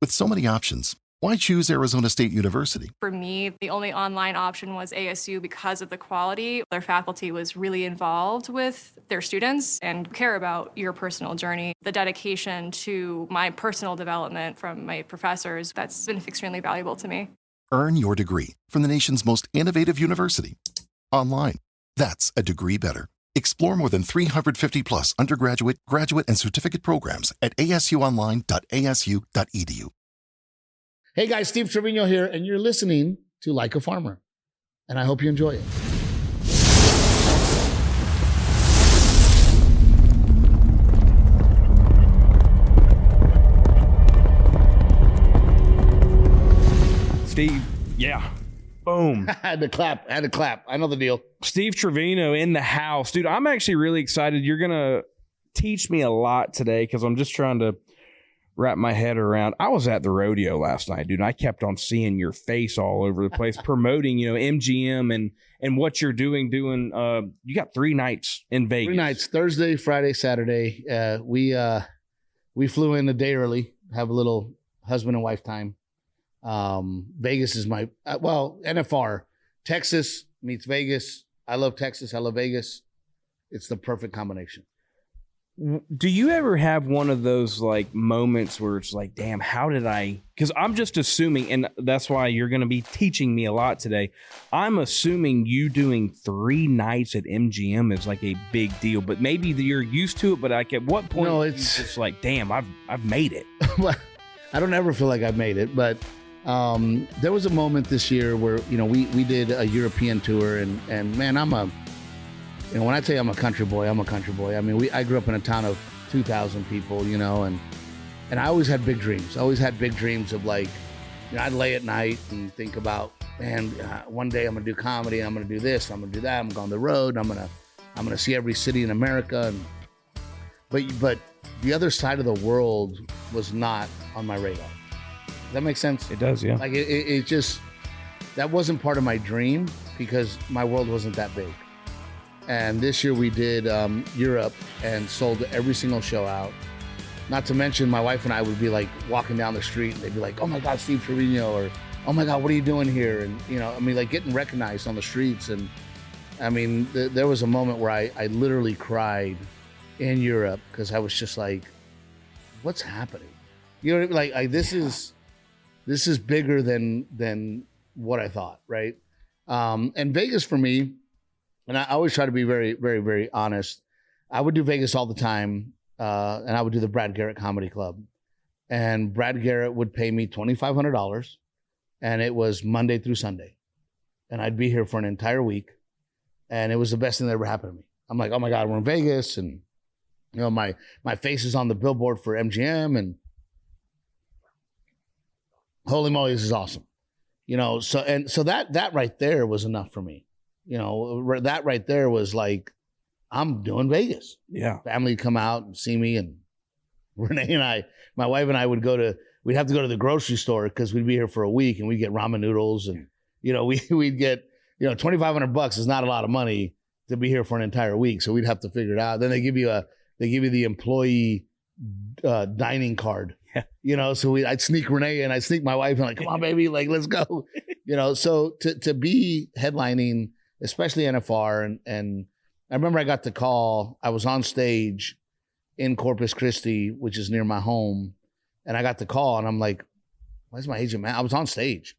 With so many options, why choose Arizona State University? For me, the only online option was ASU because of the quality. Their faculty was really involved with their students and care about your personal journey. The dedication to my personal development from my professors, that's been extremely valuable to me. Earn your degree from the nation's most innovative university. Online. That's a degree better. Explore more than 350 plus undergraduate, graduate, and certificate programs at asuonline.asu.edu. Hey guys, Steve Trevino here, and you're listening to Like a Farmer, and I hope you enjoy it. Steve, yeah. Boom. I had to clap. I know the deal. Steve Trevino in the house. Dude, I'm actually really excited. You're going to teach me a lot today because I'm just trying to wrap my head around. I was at the rodeo last night, dude, and I kept on seeing your face all over the place promoting, MGM and what you're doing. You got 3 nights in Vegas. 3 nights, Thursday, Friday, Saturday. We flew in a day early, have a little husband and wife time. Vegas is my, NFR. Texas meets Vegas. I love Texas. I love Vegas. It's the perfect combination. Do you ever have one of those like moments where it's like, damn, how did I? Because I'm just assuming, and that's why you're going to be teaching me a lot today. I'm assuming you doing 3 nights at MGM is like a big deal, but maybe you're used to it. But like, at what point it's just like, damn, I've made it. I don't ever feel like I've made it, but there was a moment this year where we did a European tour, and man, when I tell you I'm a country boy, I'm a country boy. I mean, I grew up in a town of 2,000 people, and I always had big dreams. I always had big dreams of like, I'd lay at night and think about, man, one day I'm gonna do comedy, I'm gonna do this, I'm gonna do that, I'm gonna go on the road, I'm gonna see every city in America. But the other side of the world was not on my radar. Does that make sense? It does, yeah. Like it just, that wasn't part of my dream because my world wasn't that big. And this year we did Europe and sold every single show out. Not to mention my wife and I would be like walking down the street and they'd be like, oh my God, Steve Trevino, or oh my God, what are you doing here? And like getting recognized on the streets. And I mean, there was a moment where I literally cried in Europe because I was just like, what's happening? You know what I mean? Like this is bigger than what I thought, right? And Vegas for me, and I always try to be very, very, very honest. I would do Vegas all the time, and I would do the Brad Garrett Comedy Club. And Brad Garrett would pay me $2,500, and it was Monday through Sunday. And I'd be here for an entire week, and it was the best thing that ever happened to me. I'm like, oh my God, we're in Vegas, and my face is on the billboard for MGM, and holy moly, this is awesome. So that right there was enough for me. That right there was like, I'm doing Vegas. Yeah. Family come out and see me, and Renee and my wife and I we'd have to go to the grocery store because we'd be here for a week, and we'd get ramen noodles, and we'd get $2,500 is not a lot of money to be here for an entire week, so we'd have to figure it out. Then they give you the employee dining card. Yeah. So I'd sneak Renee and I'd sneak my wife and like, come on, baby, like let's go. So to be headlining, especially NFR, and I remember I got the call. I was on stage in Corpus Christi, which is near my home, and I got the call, and I'm like, why's my agent mad? I was on stage,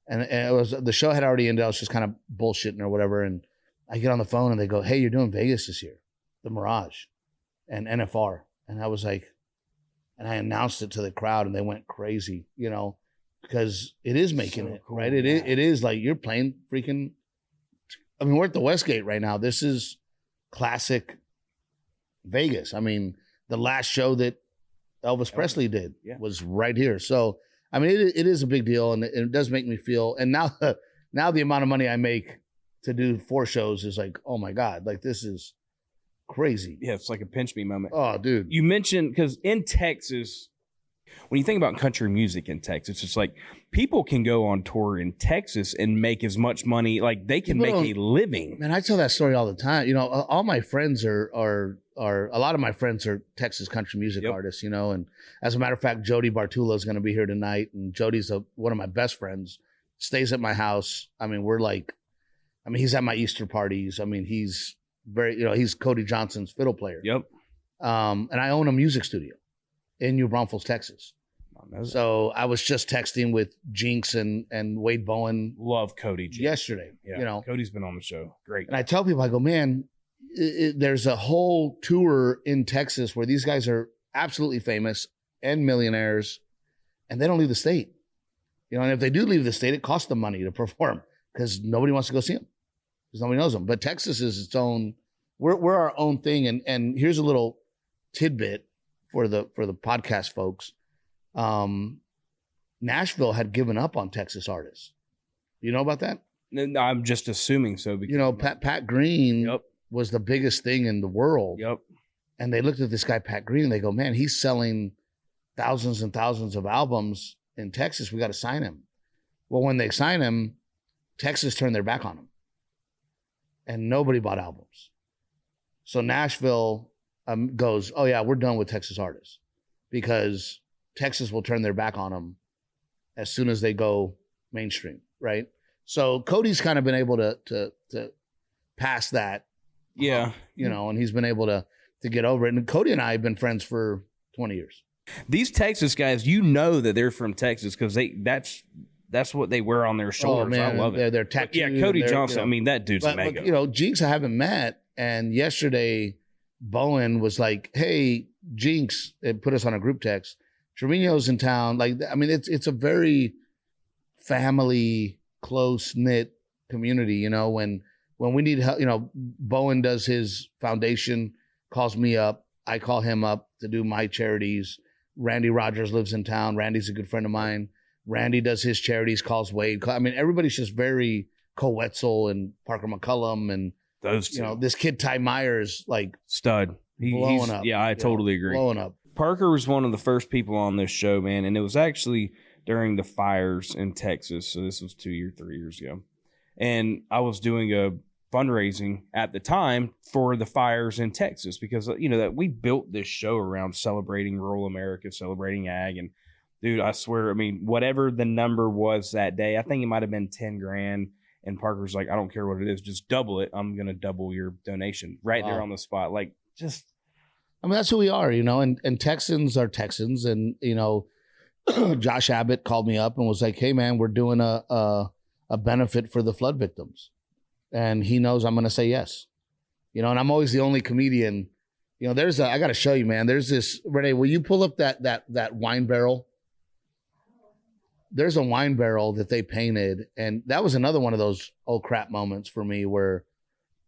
and it was, the show had already ended. I was just kind of bullshitting or whatever, and I get on the phone and they go, hey, you're doing Vegas this year, the Mirage and NFR. And I was like, and I announced it to the crowd, and they went crazy, because it is making it, cool, right? It is like you're playing freaking, I mean, we're at the Westgate right now. This is classic Vegas. I mean, the last show that Elvis Presley did was right here. So, I mean, it is a big deal, and it does make me feel, and now the amount of money I make to do 4 shows is like, oh my God, like this is crazy. Yeah, it's like a pinch me moment. Oh, dude. You mentioned, because in Texas, when you think about country music in Texas, it's like people can go on tour in Texas and make as much money, like they can make a living. Man, I tell that story all the time. All my friends are are a lot of my friends are Texas country music artists, you know. And as a matter of fact, Jody Bartulo is going to be here tonight, and Jody's one of my best friends. Stays at my house. I mean, he's at my Easter parties. I mean, he's he's Cody Johnson's fiddle player. Yep. And I own a music studio in New Braunfels, Texas. So I was just texting with Jinx and Wade Bowen. Love Cody Jinx. Yesterday. Yeah. You know, Cody's been on the show. Great. And I tell people, I go, man, there's a whole tour in Texas where these guys are absolutely famous and millionaires, and they don't leave the state. You know, and if they do leave the state, it costs them money to perform because nobody wants to go see them because nobody knows them. But Texas is its own. We're our own thing. And here's a little tidbit for the podcast folks. Nashville had given up on Texas artists. You know about that? No, I'm just assuming so. Because, you know, Pat Green was the biggest thing in the world. Yep. And they looked at this guy, Pat Green, and they go, man, he's selling thousands and thousands of albums in Texas. We got to sign him. Well, when they sign him, Texas turned their back on him. And nobody bought albums. So Nashville goes, oh, yeah, we're done with Texas artists because Texas will turn their back on them as soon as they go mainstream, right? So Cody's kind of been able to pass that. Yeah. You know, and he's been able to get over it. And Cody and I have been friends for 20 years. These Texas guys, you know that they're from Texas because that's what they wear on their shoulders. Oh, man. I love it. They're tattooed. Yeah, Cody Johnson. You know, I mean, that dude's mega. But, you know, Jinx I haven't met. And yesterday, Bowen was like, hey, Jinx, it put us on a group text. Trevino's in town. Like, I mean, it's a very family, close-knit community, you know, when we need help, you know, Bowen does his foundation, calls me up. I call him up to do my charities. Randy Rogers lives in town. Randy's a good friend of mine. Randy does his charities, calls Wade. I mean, everybody's just very Wetzel and Parker McCullum and those two. You know, this kid Ty Myers, like stud. He's up. Yeah, I totally agree. Blowing up. Parker was one of the first people on this show, man, and it was actually during the fires in Texas. So this was 3 years ago. And I was doing a fundraising at the time for the fires in Texas because, you know, that we built this show around celebrating rural America, celebrating ag. And dude, I swear, I mean, whatever the number was that day, I think it might have been 10 grand. And Parker's like, I don't care what it is, just double it. I'm going to double your donation right there on the spot. Like, just. I mean, that's who we are, you know, and Texans are Texans. And, you know, Josh Abbott called me up and was like, hey, man, we're doing a benefit for the flood victims. And he knows I'm going to say yes. You know, and I'm always the only comedian. You know, I got to show you, man. There's this, Renee, will you pull up that wine barrel? There's a wine barrel that they painted. And that was another one of those oh crap moments for me where,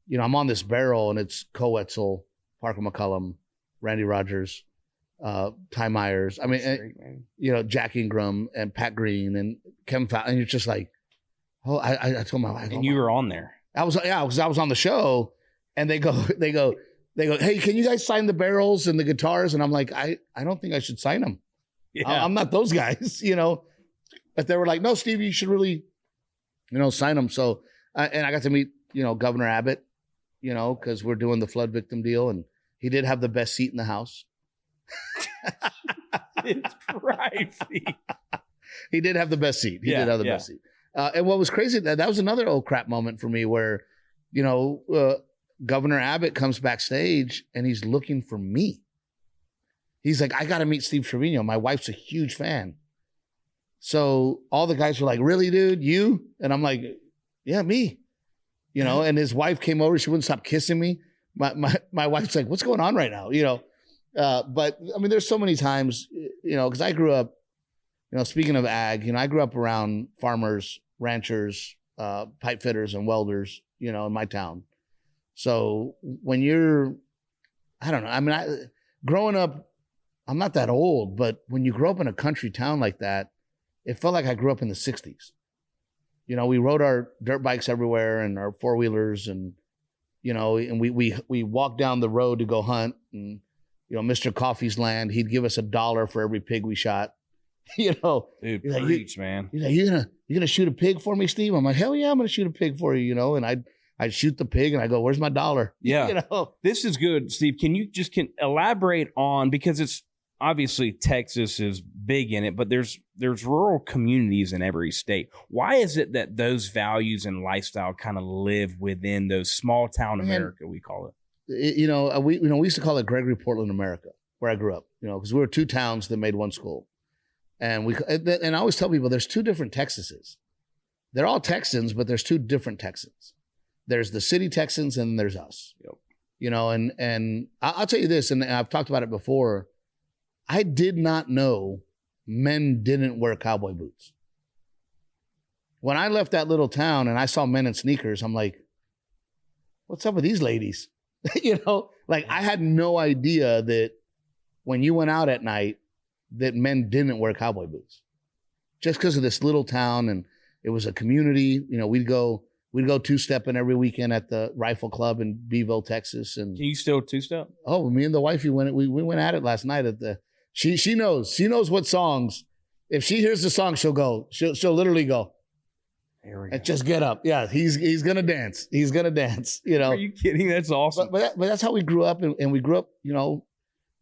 you know, I'm on this barrel and it's Wetzel, Parker McCullum, Randy Rogers, Ty Myers. I mean, you know, Jack Ingram and Pat Green and Kim Fowler. And you're just like, oh, I told my wife. And you were on there. I was on the show and they go, hey, can you guys sign the barrels and the guitars? And I'm like, I don't think I should sign them. Yeah. I'm not those guys, you know. But they were like, no, Steve, you should really, you know, sign them. So, and I got to meet, you know, Governor Abbott, you know, because we're doing the flood victim deal. And he did have the best seat in the house. It's pricey. He did have the best seat. He did have the best seat. And what was crazy, that was another old crap moment for me where, you know, Governor Abbott comes backstage and he's looking for me. He's like, I got to meet Steve Trevino. My wife's a huge fan. So all the guys were like, really, dude, you? And I'm like, yeah, me. You know, and his wife came over. She wouldn't stop kissing me. My wife's like, what's going on right now? You know, but I mean, there's so many times, you know, because I grew up, you know, speaking of ag, you know, I grew up around farmers, ranchers, pipe fitters and welders, you know, in my town. So when you're, I don't know, I mean, growing up, I'm not that old, but when you grow up in a country town like that, it felt like I grew up in the 60s. You know, we rode our dirt bikes everywhere and our four-wheelers and, you know, and we walked down the road to go hunt and, you know, Mr. Coffee's land, he'd give us $1 for every pig we shot. You know, dude, preach, man. He's like, you gonna shoot a pig for me, Steve? I'm like, hell yeah, I'm gonna shoot a pig for you, you know. And I'd I'd shoot the pig and I go, where's my dollar? Yeah. You know? This is good, Steve. Can you just elaborate on, because it's obviously Texas is big in it, but there's rural communities in every state. Why is it that those values and lifestyle kind of live within those small town America, we call it? We used to call it Gregory Portland, America, where I grew up, because we were 2 towns that made one school. And I always tell people there's 2 different Texases. They're all Texans, but there's 2 different Texans. There's the city Texans and there's us. Yep. And I'll tell you this, and I've talked about it before. I did not know men didn't wear cowboy boots. When I left that little town and I saw men in sneakers, I'm like, what's up with these ladies? I had no idea that when you went out at night that men didn't wear cowboy boots. Just because of this little town, and it was a community. We'd go 2-stepping every weekend at the Rifle Club in Beeville, Texas. And can you still 2-step? Oh, me and the wifey we went at it last night at the. She knows what songs. If she hears the song, she'll go. She'll literally go. And just get up. Yeah, he's gonna dance. He's gonna dance. Are you kidding? That's awesome. But that's how we grew up, and we grew up,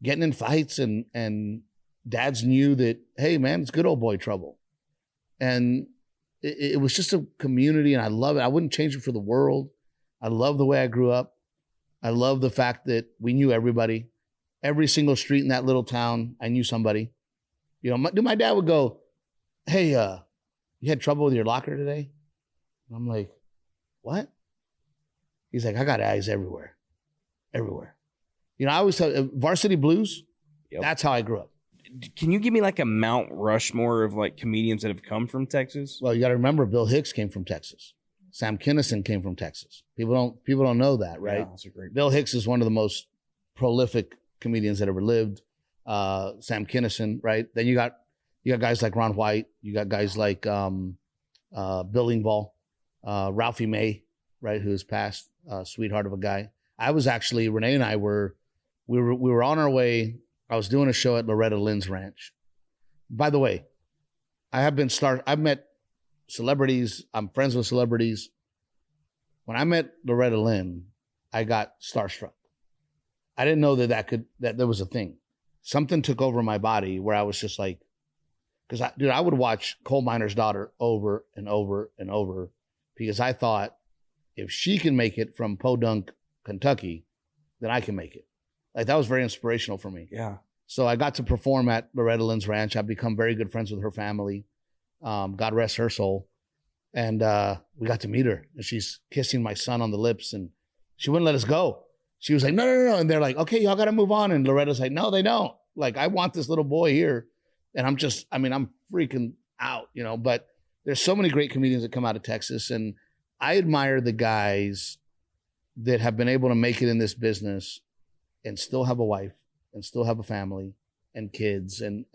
getting in fights, and dads knew that, hey man, it's good old boy trouble, and it was just a community, and I love it. I wouldn't change it for the world. I love the way I grew up. I love the fact that we knew everybody. Every single street in that little town, I knew somebody. My dad would go, hey, you had trouble with your locker today? And I'm like, what? He's like, I got eyes everywhere. Everywhere. I always tell Varsity Blues, yep. That's how I grew up. Can you give me like a Mount Rushmore of like comedians that have come from Texas? Well, you got to remember Bill Hicks came from Texas. Sam Kinison came from Texas. People don't know that, right? Yeah, that's a great Bill Hicks is one of the most prolific comedians that ever lived. Sam Kinison, right? Then you got guys like Ron White. You got guys like Bill Engvall, Ralphie May, right, who has passed, sweetheart of a guy. I was actually, Renee and I we were on our way. I was doing a show at Loretta Lynn's ranch. By the way, I've met celebrities. I'm friends with celebrities. When I met Loretta Lynn, I got starstruck. I didn't know that there was a thing. Something took over my body where I was just like, because I would watch Coal Miner's Daughter over and over and over, because I thought if she can make it from Podunk, Kentucky, then I can make it. Like, that was very inspirational for me. Yeah. So I got to perform at Loretta Lynn's ranch. I've become very good friends with her family. God rest her soul. And we got to meet her, and she's kissing my son on the lips, and she wouldn't let us go. She was like, no. And they're like, okay, y'all got to move on. And Loretta's like, no, they don't. Like, I want this little boy here. And I'm freaking out, but there's so many great comedians that come out of Texas. And I admire the guys that have been able to make it in this business and still have a wife and still have a family and kids. And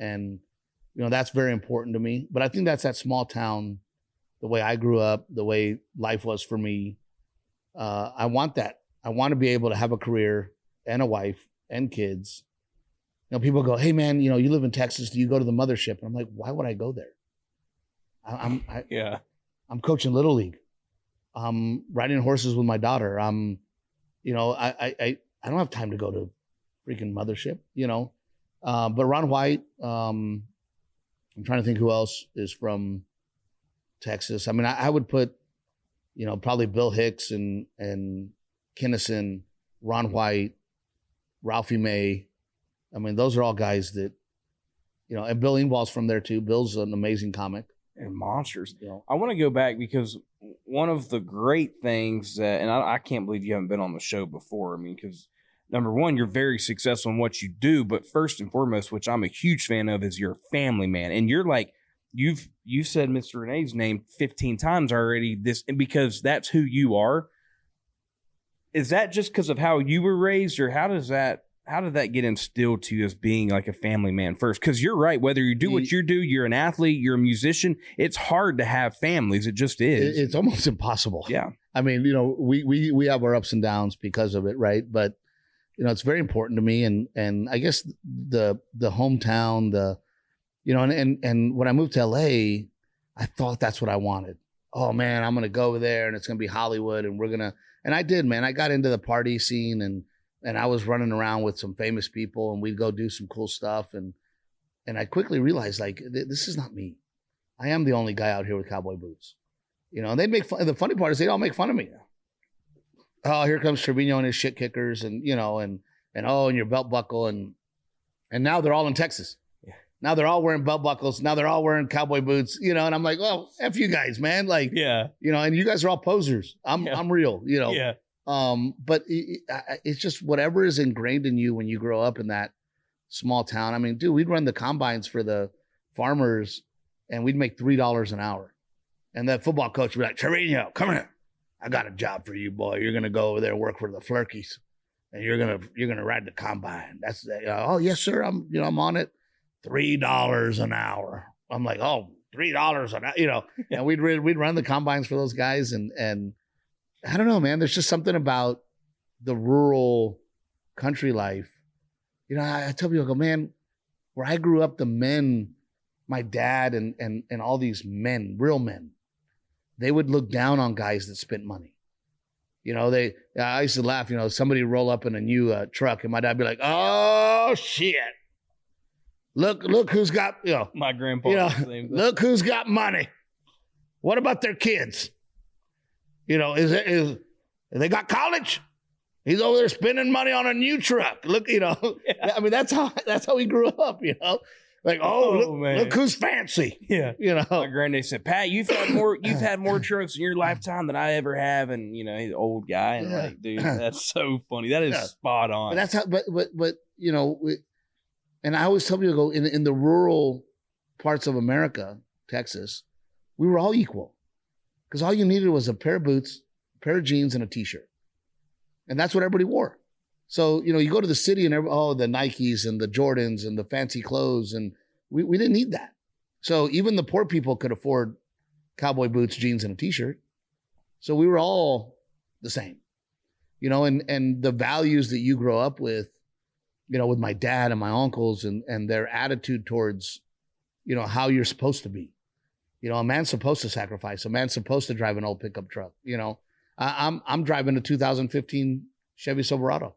that's very important to me. But I think that's that small town, the way I grew up, the way life was for me. I want that. I want to be able to have a career and a wife and kids. People go, hey man, you live in Texas. Do you go to the mothership? And I'm like, why would I go there? I'm coaching Little League. I'm riding horses with my daughter. I don't have time to go to freaking mothership, But Ron White, I'm trying to think who else is from Texas. I would put, probably Bill Hicks and Kinison, Ron White, Ralphie May. Those are all guys that, and Bill Engvall's from there too. Bill's an amazing comic. And monsters. I want to go back because one of the great things that, and I can't believe you haven't been on the show before. Because number one, you're very successful in what you do, but first and foremost, which I'm a huge fan of, is you're a family man. And you're like, you've said Mr. Renee's name 15 times already, because that's who you are. Is that just because of how you were raised, or how did that get instilled to you as being like a family man first? Because you're right. Whether you do what you do, you're an athlete, you're a musician, it's hard to have families. It just is. It's almost impossible. Yeah. We have our ups and downs because of it, right? But, it's very important to me. And I guess the hometown, and when I moved to LA, I thought that's what I wanted. oh man, I'm going to go over there and it's going to be Hollywood and and I did, man. I got into the party scene and I was running around with some famous people and we'd go do some cool stuff. And I quickly realized like, this is not me. I am the only guy out here with cowboy boots, and they'd make fun. The funny part is they'd all make fun of me. Oh, here comes Trevino and his shit kickers and your belt buckle. And now they're all in Texas. Yeah. Now they're all wearing belt buckles. Now they're all wearing cowboy boots, and I'm like, well, F you guys, man. Like, yeah, and you guys are all posers. I'm real, Yeah. But it's just whatever is ingrained in you when you grow up in that small town. I mean, dude, we'd run the combines for the farmers and we'd make $3 an hour. And that football coach would be like, Trevino, come here. I got a job for you, boy. You're going to go over there and work for the Flurkies. And you're gonna ride the combine. That's oh yes, sir. I'm on it. $3 an hour. I'm like, oh, $3 an hour, And we'd run the combines for those guys, and I don't know, man. There's just something about the rural country life. I tell people, I go, man, where I grew up, the men, my dad and all these men, real men, they would look down on guys that spent money. I used to laugh, somebody roll up in a new truck and my dad be like, oh shit. Look who's got, my grandpa, look who's got money. What about their kids? Is they got college? He's over there spending money on a new truck. Look, yeah. I mean, that's how we grew up, Like, look who's fancy. Yeah. My granddad said, Pat, you've had more trucks in your lifetime than I ever have. And, he's an old guy. And like, dude, that's so funny. That is spot on. But that's how, but and I always tell people, in the rural parts of America, Texas, we were all equal. Because all you needed was a pair of boots, a pair of jeans, and a t-shirt. And that's what everybody wore. So, you go to the city and the Nikes and the Jordans and the fancy clothes. And we didn't need that. So even the poor people could afford cowboy boots, jeans, and a t-shirt. So we were all the same, and the values that you grow up with, with my dad and my uncles and their attitude towards, how you're supposed to be. A man's supposed to sacrifice. A man's supposed to drive an old pickup truck. I'm driving a 2015 Chevy Silverado.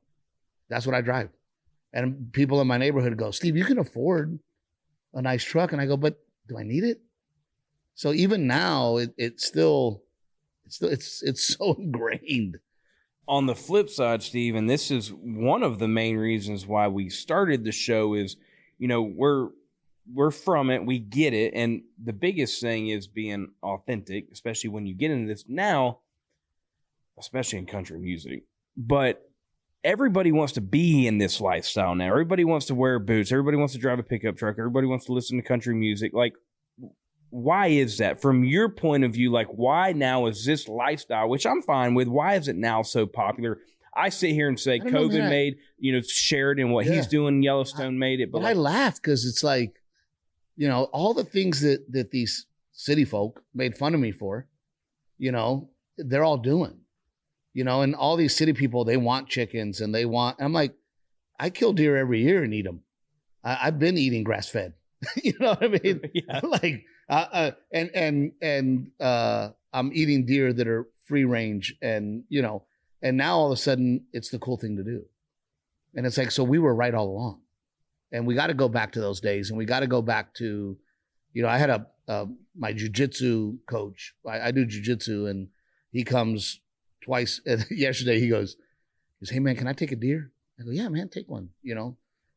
That's what I drive. And people in my neighborhood go, Steve, you can afford a nice truck. And I go, but do I need it? So even now, it's so ingrained. On the flip side, Steve, and this is one of the main reasons why we started the show is, we're from it, we get it. And the biggest thing is being authentic, especially when you get into this now, especially in country music. But everybody wants to be in this lifestyle now. Everybody wants to wear boots. Everybody wants to drive a pickup truck. Everybody wants to listen to country music. Like, why is that? From your point of view, like, why now is this lifestyle, which I'm fine with, why is it now so popular? I sit here and say COVID made, Sheridan, what he's doing, Yellowstone made it. But I laugh because it's like, all the things that these city folk made fun of me for, they're all doing. And all these city people, they want chickens and I'm like, I kill deer every year and eat them. I've been eating grass fed. You know what I mean? Yeah. Like, I'm eating deer that are free range and now all of a sudden it's the cool thing to do. And it's like, so we were right all along and we got to go back to those days and we got to go back to, I had my jujitsu coach. I do jujitsu and he comes twice. Yesterday he goes, hey man, can I take a deer? I go, yeah, man, take one,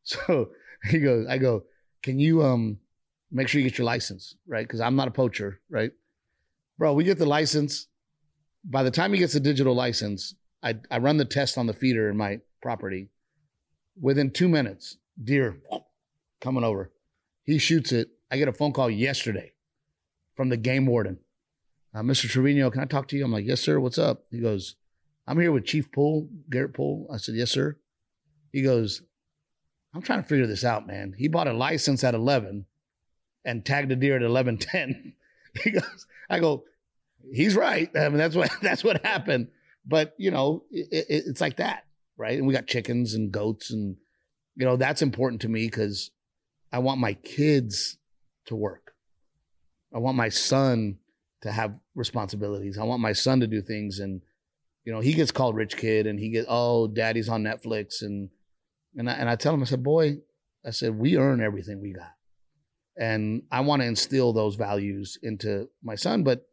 So I go, can you make sure you get your license, right? Because I'm not a poacher, right? Bro, we get the license. By the time he gets the digital license, I run the test on the feeder in my property. Within 2 minutes, deer coming over. He shoots it. I get a phone call yesterday from the game warden. Mr. Trevino, can I talk to you? I'm like, yes, sir. What's up? He goes, I'm here with Chief Poole, Garrett Poole. I said, yes, sir. He goes, I'm trying to figure this out, man. He bought a license at 11 and tagged a deer at 11:10. He goes, I go, he's right. I mean, that's what happened. But it's like that, right? And we got chickens and goats, and that's important to me because I want my kids to work. I want my son to have responsibilities. I want my son to do things. And, you know, he gets called rich kid and he gets, oh, daddy's on Netflix. And I tell him, I said, boy, I said, we earn everything we got. And I want to instill those values into my son. But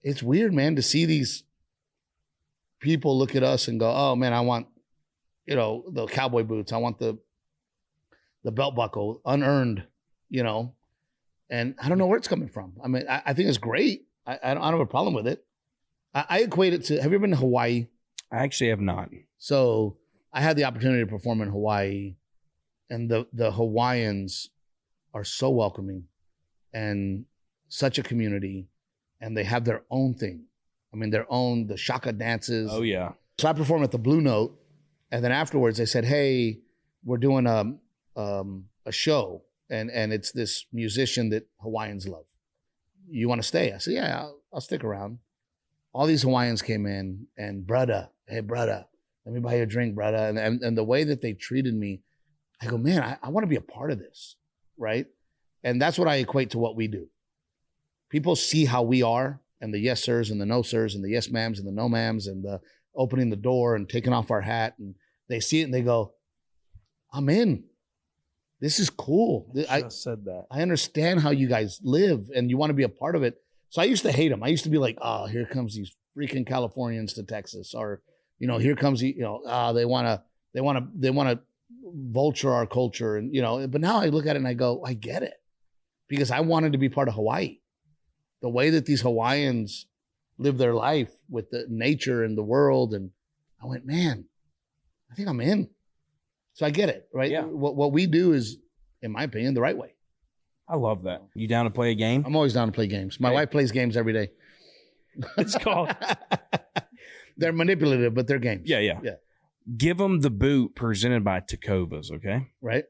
it's weird, man, to see these people look at us and go, oh man, I want, you know, the cowboy boots. I want the belt buckle, unearned, you know, and I don't know where it's coming from. I mean, I think it's great. I don't have a problem with it. I equate it to, have you ever been to Hawaii? I actually have not. So I had the opportunity to perform in Hawaii, and the Hawaiians are so welcoming and such a community, and they have their own thing. I mean, the shaka dances. Oh yeah. So I performed at the Blue Note, and then afterwards they said, hey, we're doing a show, and it's this musician that Hawaiians love. You want to stay? I said, yeah, I'll stick around. All these Hawaiians came in, and brother, hey brother, let me buy you a drink, brother. And the way that they treated me, I go, man, I want to be a part of this, right? And that's what I equate to what we do. People see how we are, and the yes sirs and the no sirs and the yes ma'ams and the no ma'ams and the opening the door and taking off our hat, and they see it and they go, I'm in. This is cool. I said that. I understand how you guys live and you want to be a part of it. So I used to hate them. I used to be like, oh, here comes these freaking Californians to Texas, or, you know, here comes, you know, they want to vulture our culture. And, you know, but now I look at it and I go, I get it, because I wanted to be part of Hawaii. The way that these Hawaiians live their life with the nature and the world. And I went, man, I think I'm in. So I get it, right? Yeah. What we do is, in my opinion, the right way. I love that. You down to play a game? I'm always down to play games. My wife plays games every day. It's called. They're manipulative, but they're games. Yeah. Give them the boot presented by TECOVAS, okay? Right.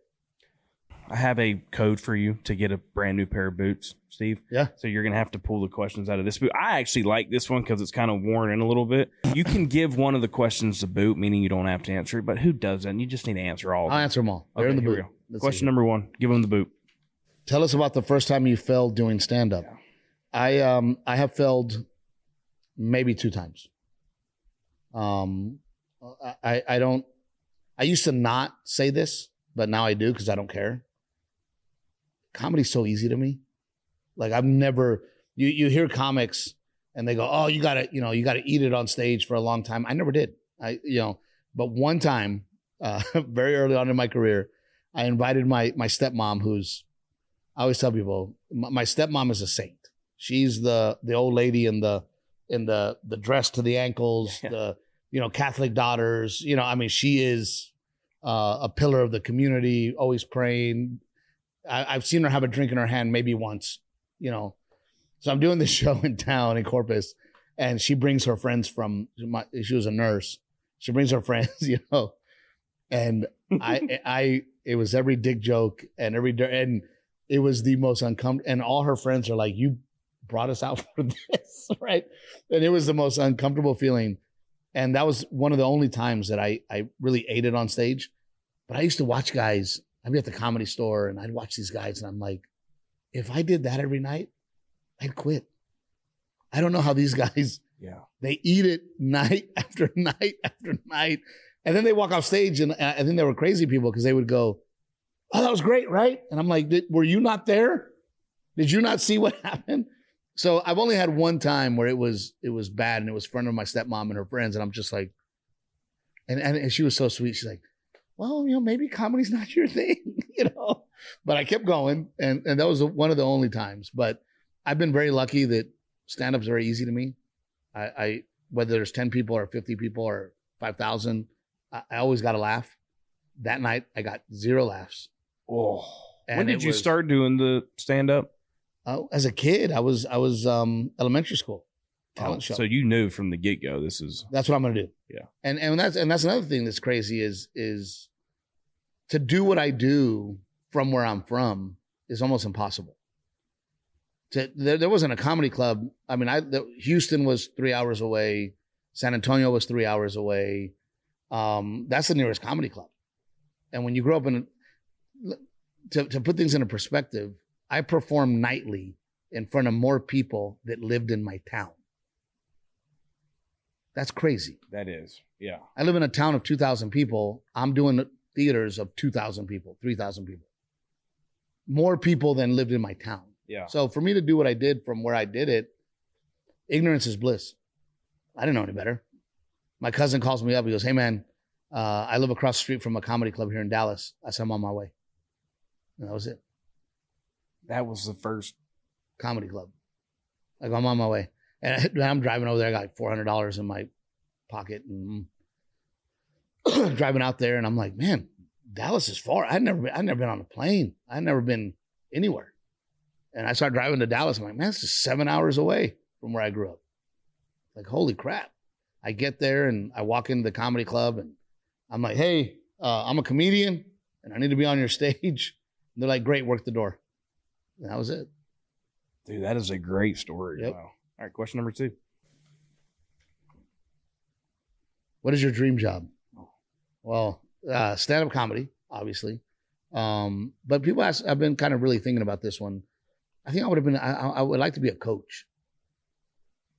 I have a code for you to get a brand new pair of boots, Steve. Yeah. So you're going to have to pull the questions out of this boot. I actually like this one because it's kind of worn in a little bit. You can give one of the questions the boot, meaning you don't have to answer it, but who doesn't? You just need to answer all of them. I'll answer them all. They're Okay, in the here boot. we go. Question number one. Give them the boot. Tell us about the first time you failed doing stand-up. Yeah. I have failed maybe 2 times. I used to not say this, but now I do because I don't care. Comedy's so easy to me. Like I've never, you hear comics and they go, oh, you gotta eat it on stage for a long time. I never did. But one time, very early on in my career, I invited my stepmom, I always tell people, my stepmom is a saint. She's the old lady in the dress to the ankles, the Catholic daughters. She is a pillar of the community, always praying. I've seen her have a drink in her hand maybe once, So I'm doing this show in town in Corpus, and she brings her friends she was a nurse. She brings her friends, and it was every dick joke and it was the most uncomfortable. And all her friends are like, you brought us out for this, right? And it was the most uncomfortable feeling. And that was one of the only times that I really ate it on stage. But I used to watch guys. I'd be at the Comedy Store and I'd watch these guys and I'm like, if I did that every night, I'd quit. I don't know how these guys, they eat it night after night after night. And then they walk off stage, and I think they were crazy people because they would go, oh, that was great, right? And I'm like, were you not there? Did you not see what happened? So I've only had one time where it was bad, and it was in front of my stepmom and her friends. And I'm just like, and she was so sweet. She's like, well, maybe comedy's not your thing, but I kept going. And that was one of the only times, but I've been very lucky that stand-up's very easy to me. I whether there's 10 people or 50 people or 5,000, I always got a laugh. That night I got 0 laughs. Oh, when did you start doing the stand-up? As a kid, I was elementary school talent show. So you knew from the get-go that's what I'm gonna do. Yeah. And that's another thing that's crazy is to do what I do from where I'm from is almost impossible. There wasn't a comedy club. Houston was 3 hours away. San Antonio was 3 hours away. That's the nearest comedy club. And when you grow up to put things into perspective, I perform nightly in front of more people that lived in my town. That's crazy. That is. Yeah. I live in a town of 2,000 people. I'm doing theaters of 2,000 people, 3,000 people. More people than lived in my town. Yeah. So for me to do what I did from where I did it, ignorance is bliss. I didn't know any better. My cousin calls me up. He goes, hey, man, I live across the street from a comedy club here in Dallas. I said, I'm on my way. And that was it. That was the first comedy club. Like, I'm on my way. And I'm driving over there. I got like $400 in my pocket and driving out there. And I'm like, man, Dallas is far. I'd never been on a plane. I'd never been anywhere. And I started driving to Dallas. I'm like, man, it's just 7 hours away from where I grew up. Like, holy crap. I get there and I walk into the comedy club and I'm like, hey, I'm a comedian and I need to be on your stage. And they're like, great, work the door. And that was it. Dude, that is a great story. Yep. Wow. All right, question number 2. What is your dream job? Well, stand-up comedy, obviously. But people ask, I've been kind of really thinking about this one. I think I would like to be a coach.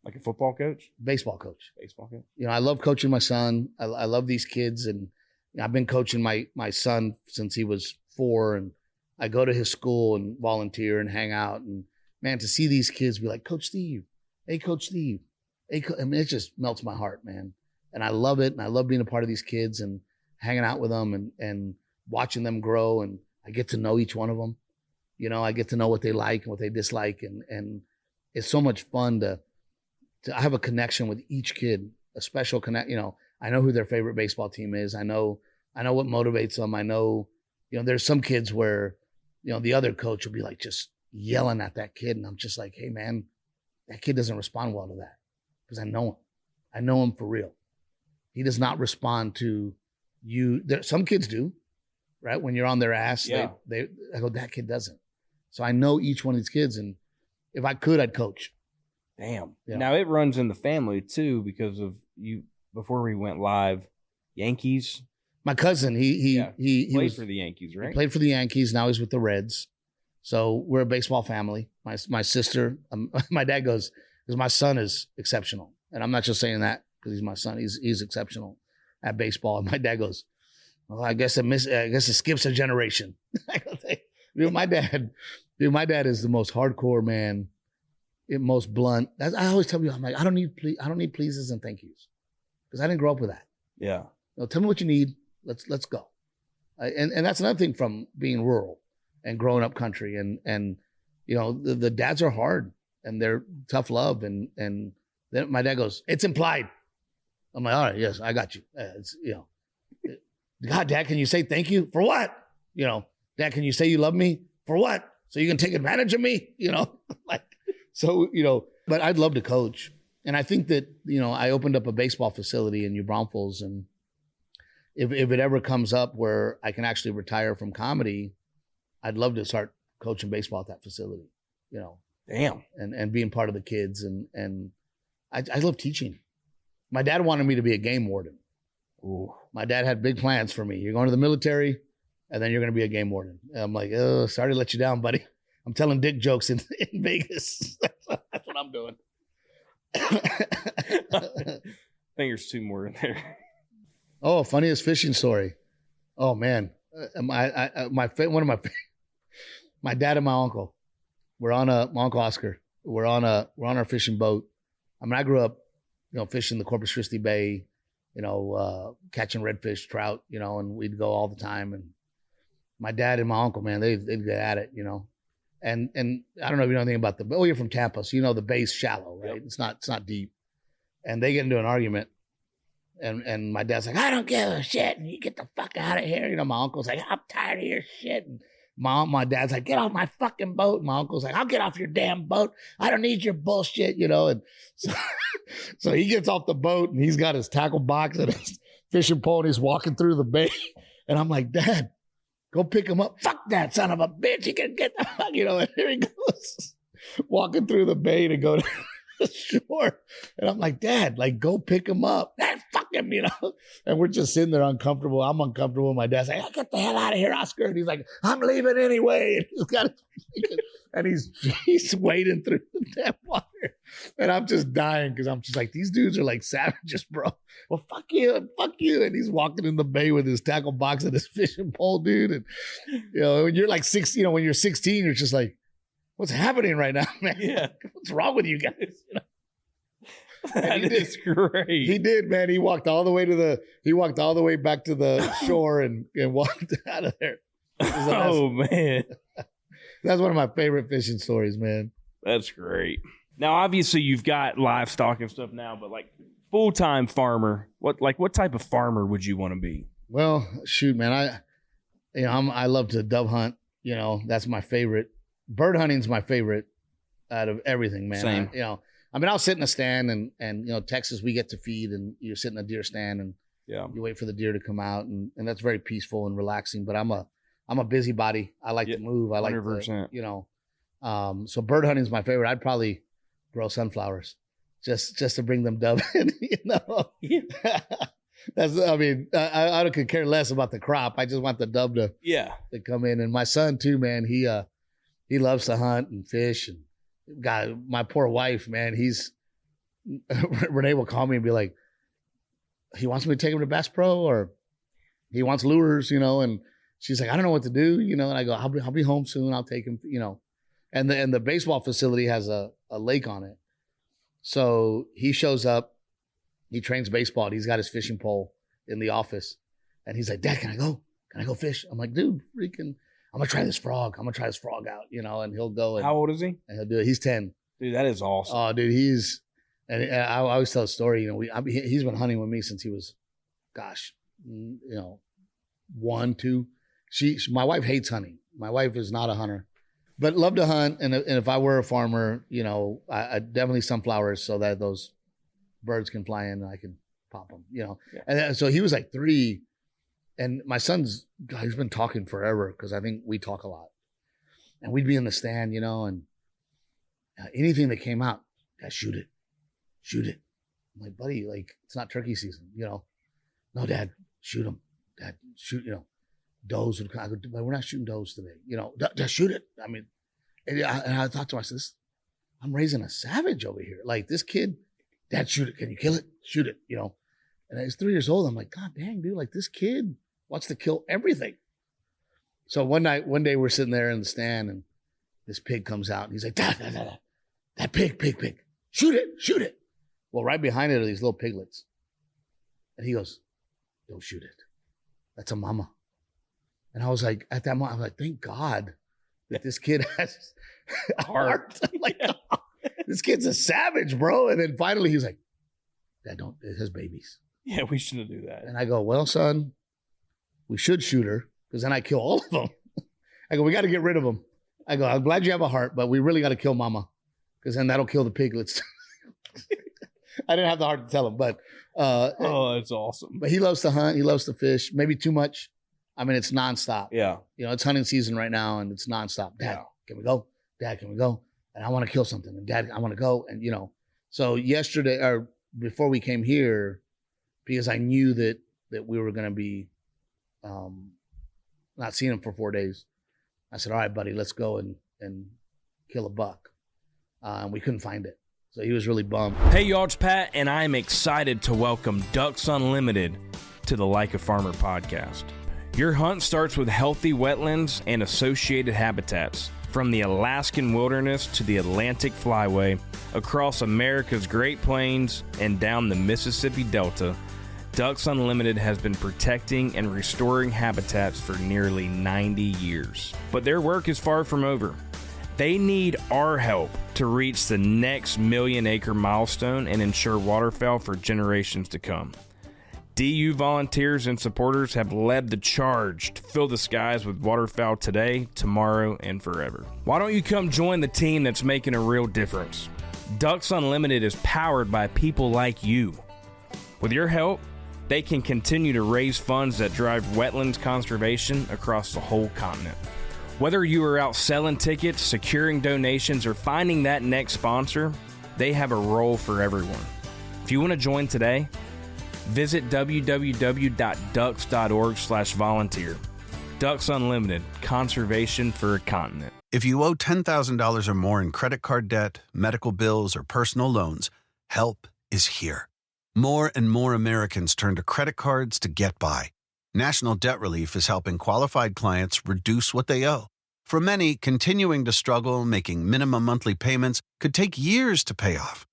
Like a football coach? Baseball coach. Baseball coach. You know, I love coaching my son. I love these kids. And you know, I've been coaching my son since he was 4. And I go to his school and volunteer and hang out. And man, to see these kids be like, Coach Steve, hey, Coach Steve. Hey, I mean, it just melts my heart, man. And I love it. And I love being a part of these kids and hanging out with them and watching them grow. And I get to know each one of them. You know, I get to know what they like and what they dislike. And it's so much fun to have a connection with each kid, a special connect. You know, I know who their favorite baseball team is. I know what motivates them. I know, you know, there's some kids where, you know, the other coach will be like just yelling at that kid. And I'm just like, hey, man, that kid doesn't respond well to that because I know him. I know him for real. He does not respond to you. Some kids do, right? When you're on their ass, yeah. I go, that kid doesn't. So I know each one of these kids. And if I could, I'd coach. Damn. Yeah. Now it runs in the family too because of you. Before we went live, Yankees. My cousin, he played was for the Yankees, right? He played for the Yankees. Now he's with the Reds. So we're a baseball family. My sister, my dad goes, because my son is exceptional, and I'm not just saying that because he's my son. He's exceptional at baseball. And my dad goes, well, I guess it skips a generation. I go, dude, my dad is the most hardcore man. Most blunt. I always tell you, I'm like, I don't need pleases and thank yous because I didn't grow up with that. Yeah. You know, tell me what you need. Let's go. And that's another thing from being rural and growing up country. And you know, the dads are hard and they're tough love. And then my dad goes, it's implied. I'm like, all right, yes, I got you. It's, you know, God, Dad, can you say thank you for what? You know, Dad, can you say you love me for what? So you can take advantage of me? You know, like. So, you know, but I'd love to coach. And I think that, you know, I opened up a baseball facility in New Braunfels. And if it ever comes up where I can actually retire from comedy, I'd love to start coaching baseball at that facility, you know. Damn. And being part of the kids. And I love teaching. My dad wanted me to be a game warden. Ooh. My dad had big plans for me. You're going to the military and then you're going to be a game warden. And I'm like, oh, sorry to let you down, buddy. I'm telling dick jokes in Vegas. That's what I'm doing. I think there's 2 more in there. Oh, funniest fishing story. Oh man, my dad and my uncle. My Uncle Oscar. We're on our fishing boat. I mean, I grew up, you know, fishing the Corpus Christi Bay, you know, catching redfish, trout, you know, and we'd go all the time. And my dad and my uncle, man, they'd get at it, you know. And I don't know if you know anything about you're from Tampa, so you know the bay's shallow, right? Yep. It's not deep. And they get into an argument. And my dad's like, I don't give a shit. And you get the fuck out of here. You know, my uncle's like, I'm tired of your shit. And my dad's like, get off my fucking boat. And my uncle's like, I'll get off your damn boat. I don't need your bullshit, you know. And so he gets off the boat and he's got his tackle box and his fishing pole and he's walking through the bay. And I'm like, Dad, go pick him up. Fuck that son of a bitch. He can get the fuck, you know. And here he goes, walking through the bay to go to the shore. And I'm like, Dad, like, go pick him up. That fuck him, you know. And we're just sitting there uncomfortable. I'm uncomfortable. My dad's like, get the hell out of here, Oscar. And he's like, I'm leaving anyway. And he's got And he's wading through the damn water. And I'm just dying because I'm just like, these dudes are like savages, bro. Well, fuck you. And he's walking in the bay with his tackle box and his fishing pole, dude. And, when you're like 16, when you're 16, you're just like, what's happening right now, man? Yeah. What's wrong with you guys? That is great. He did, man. He walked all the way back to the shore and walked out of there. Oh, man. That's one of my favorite fishing stories, man. That's great. Now, obviously, you've got livestock and stuff now, but like full-time farmer, what type of farmer would you want to be? Well, shoot, man. I love to dove hunt. That's my favorite. Bird hunting's my favorite out of everything, man. Same. I'll sit in a stand and Texas, we get to feed and you sit in a deer stand and Yeah. you wait for the deer to come out and that's very peaceful and relaxing. But I'm a busybody. I like to move. I like 100%. to, so bird hunting is my favorite. I'd probably grow sunflowers just to bring them dove in, I could care less about the crop. I just want the dove to come in. And my son too, man, he loves to hunt and fish. And God, my poor wife, man, Renee will call me and be like, he wants me to take him to Bass Pro or he wants lures, and she's like, I don't know what to do, and I go, I'll be home soon. I'll take him, and the baseball facility has a lake on it. So he shows up, he trains baseball. And he's got his fishing pole in the office and he's like, Dad, can I go fish? I'm like, dude, I'm going to try this frog. I'm going to try this frog out, and he'll go. And, how old is he? And he'll do it. He's 10. Dude, that is awesome. Oh, dude, and I always tell a story, he's been hunting with me since he was, 1, 2. My wife hates hunting. My wife is not a hunter, but love to hunt. And if I were a farmer, I definitely sunflowers so that those birds can fly in and I can pop them, Yeah. And so he was like 3. And my son's, he's been talking forever because I think we talk a lot. And we'd be in the stand, and anything that came out, Dad, shoot it. I'm like, buddy, it's not turkey season, No, Dad, shoot them. Dad, shoot, does would come. I go, but we're not shooting does today, Dad, shoot it. I mean, and I thought to myself, I'm raising a savage over here. Like this kid, Dad, shoot it. Can you kill it? Shoot it, And I was 3 years old. I'm like, God dang, dude, this kid wants to kill everything. So one day we're sitting there in the stand and this pig comes out and he's like, Dad, that pig, shoot it. Well, right behind it are these little piglets. And he goes, don't shoot it. That's a mama. And I was like, at that moment, I was like, thank God that this kid has a heart. Like, this kid's a savage, bro. And then finally he's like, Dad, it has babies. Yeah, we shouldn't do that. And I go, well, son, we should shoot her because then I kill all of them. I go, we got to get rid of them. I go, I'm glad you have a heart, but we really got to kill mama because then that'll kill the piglets. I didn't have the heart to tell him, but. That's awesome. But he loves to hunt. He loves to fish, maybe too much. I mean, it's nonstop. Yeah. It's hunting season right now and it's nonstop. Dad, can we go? Dad, can we go? And I want to kill something. And Dad, I want to go. And, so yesterday or before we came here, because I knew that we were going to be not seeing him for 4 days. I said, all right, buddy, let's go and kill a buck. And we couldn't find it. So he was really bummed. Hey, y'all, it's Pat, and I'm excited to welcome Ducks Unlimited to the Like a Farmer podcast. Your hunt starts with healthy wetlands and associated habitats. From the Alaskan wilderness to the Atlantic flyway, across America's Great Plains and down the Mississippi Delta, Ducks Unlimited has been protecting and restoring habitats for nearly 90 years. But their work is far from over. They need our help to reach the next 1 million acre milestone and ensure waterfowl for generations to come. DU volunteers and supporters have led the charge to fill the skies with waterfowl today, tomorrow, and forever. Why don't you come join the team that's making a real difference? Ducks Unlimited is powered by people like you. With your help, they can continue to raise funds that drive wetlands conservation across the whole continent. Whether you are out selling tickets, securing donations, or finding that next sponsor, they have a role for everyone. If you want to join today, visit www.ducks.org/volunteer. Ducks Unlimited, conservation for a continent. If you owe $10,000 or more in credit card debt, medical bills, or personal loans, help is here. More and more Americans turn to credit cards to get by. National Debt Relief is helping qualified clients reduce what they owe. For many, continuing to struggle, making minimum monthly payments could take years to pay off.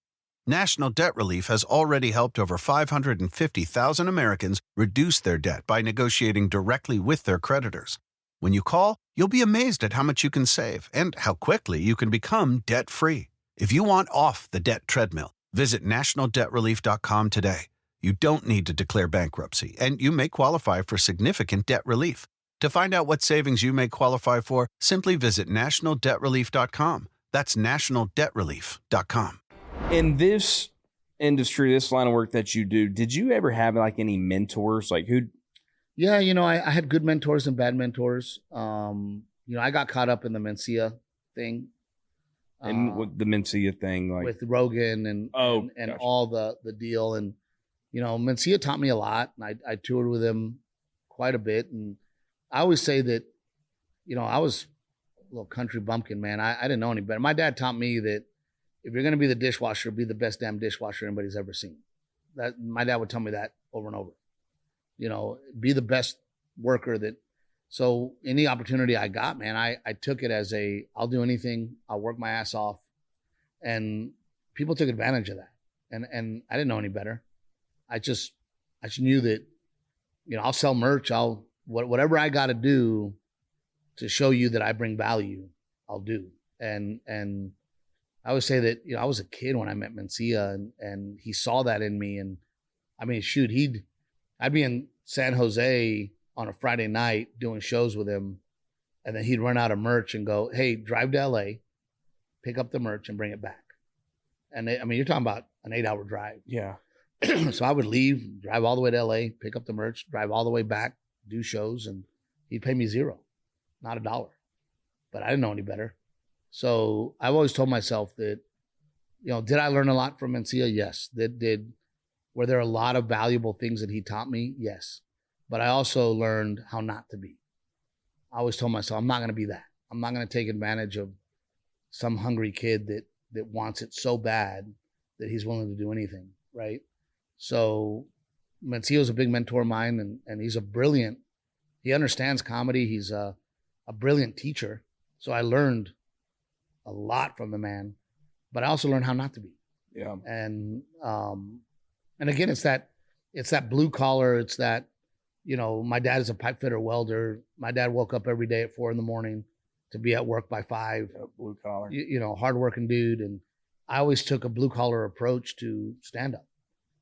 National Debt Relief has already helped over 550,000 Americans reduce their debt by negotiating directly with their creditors. When you call, you'll be amazed at how much you can save and how quickly you can become debt-free. If you want off the debt treadmill, visit nationaldebtrelief.com today. You don't need to declare bankruptcy, and you may qualify for significant debt relief. To find out what savings you may qualify for, simply visit nationaldebtrelief.com. That's nationaldebtrelief.com. In this industry, this line of work that you do, did you ever have like any mentors? Like who? Yeah, I had good mentors and bad mentors. I got caught up in the Mencia thing. And with the Mencia thing, like with Rogan and gotcha. all the deal. And, Mencia taught me a lot. And I toured with him quite a bit. And I always say that, I was a little country bumpkin, man. I didn't know any better. My dad taught me that if you're going to be the dishwasher, be the best damn dishwasher anybody's ever seen. That my dad would tell me that over and over. Be the best worker so any opportunity I got, man, I took it as I'll do anything. I'll work my ass off. And people took advantage of that. And I didn't know any better. I just knew that, I'll sell merch. Whatever I got to do to show you that I bring value, I'll do. And I would say that, I was a kid when I met Mencia and he saw that in me. And I mean, shoot, I'd be in San Jose on a Friday night doing shows with him. And then he'd run out of merch and go, hey, drive to LA, pick up the merch and bring it back. And you're talking about an 8-hour drive. Yeah. So I would leave, drive all the way to LA, pick up the merch, drive all the way back, do shows, and he'd pay me $0, not $1. But I didn't know any better. So I've always told myself that, did I learn a lot from Mencia? Yes. Were there a lot of valuable things that he taught me? Yes. But I also learned how not to be. I always told myself, I'm not going to be that. I'm not going to take advantage of some hungry kid that wants it so bad that he's willing to do anything, right? So Mencia was a big mentor of mine, and he's he understands comedy. He's a brilliant teacher. So I learned a lot from the man, but I also learned how not to be. Yeah. And again, it's that blue collar. It's that, my dad is a pipe fitter welder. My dad woke up every day at 4 a.m. to be at work by 5. Blue collar. Hardworking dude. And I always took a blue collar approach to stand up.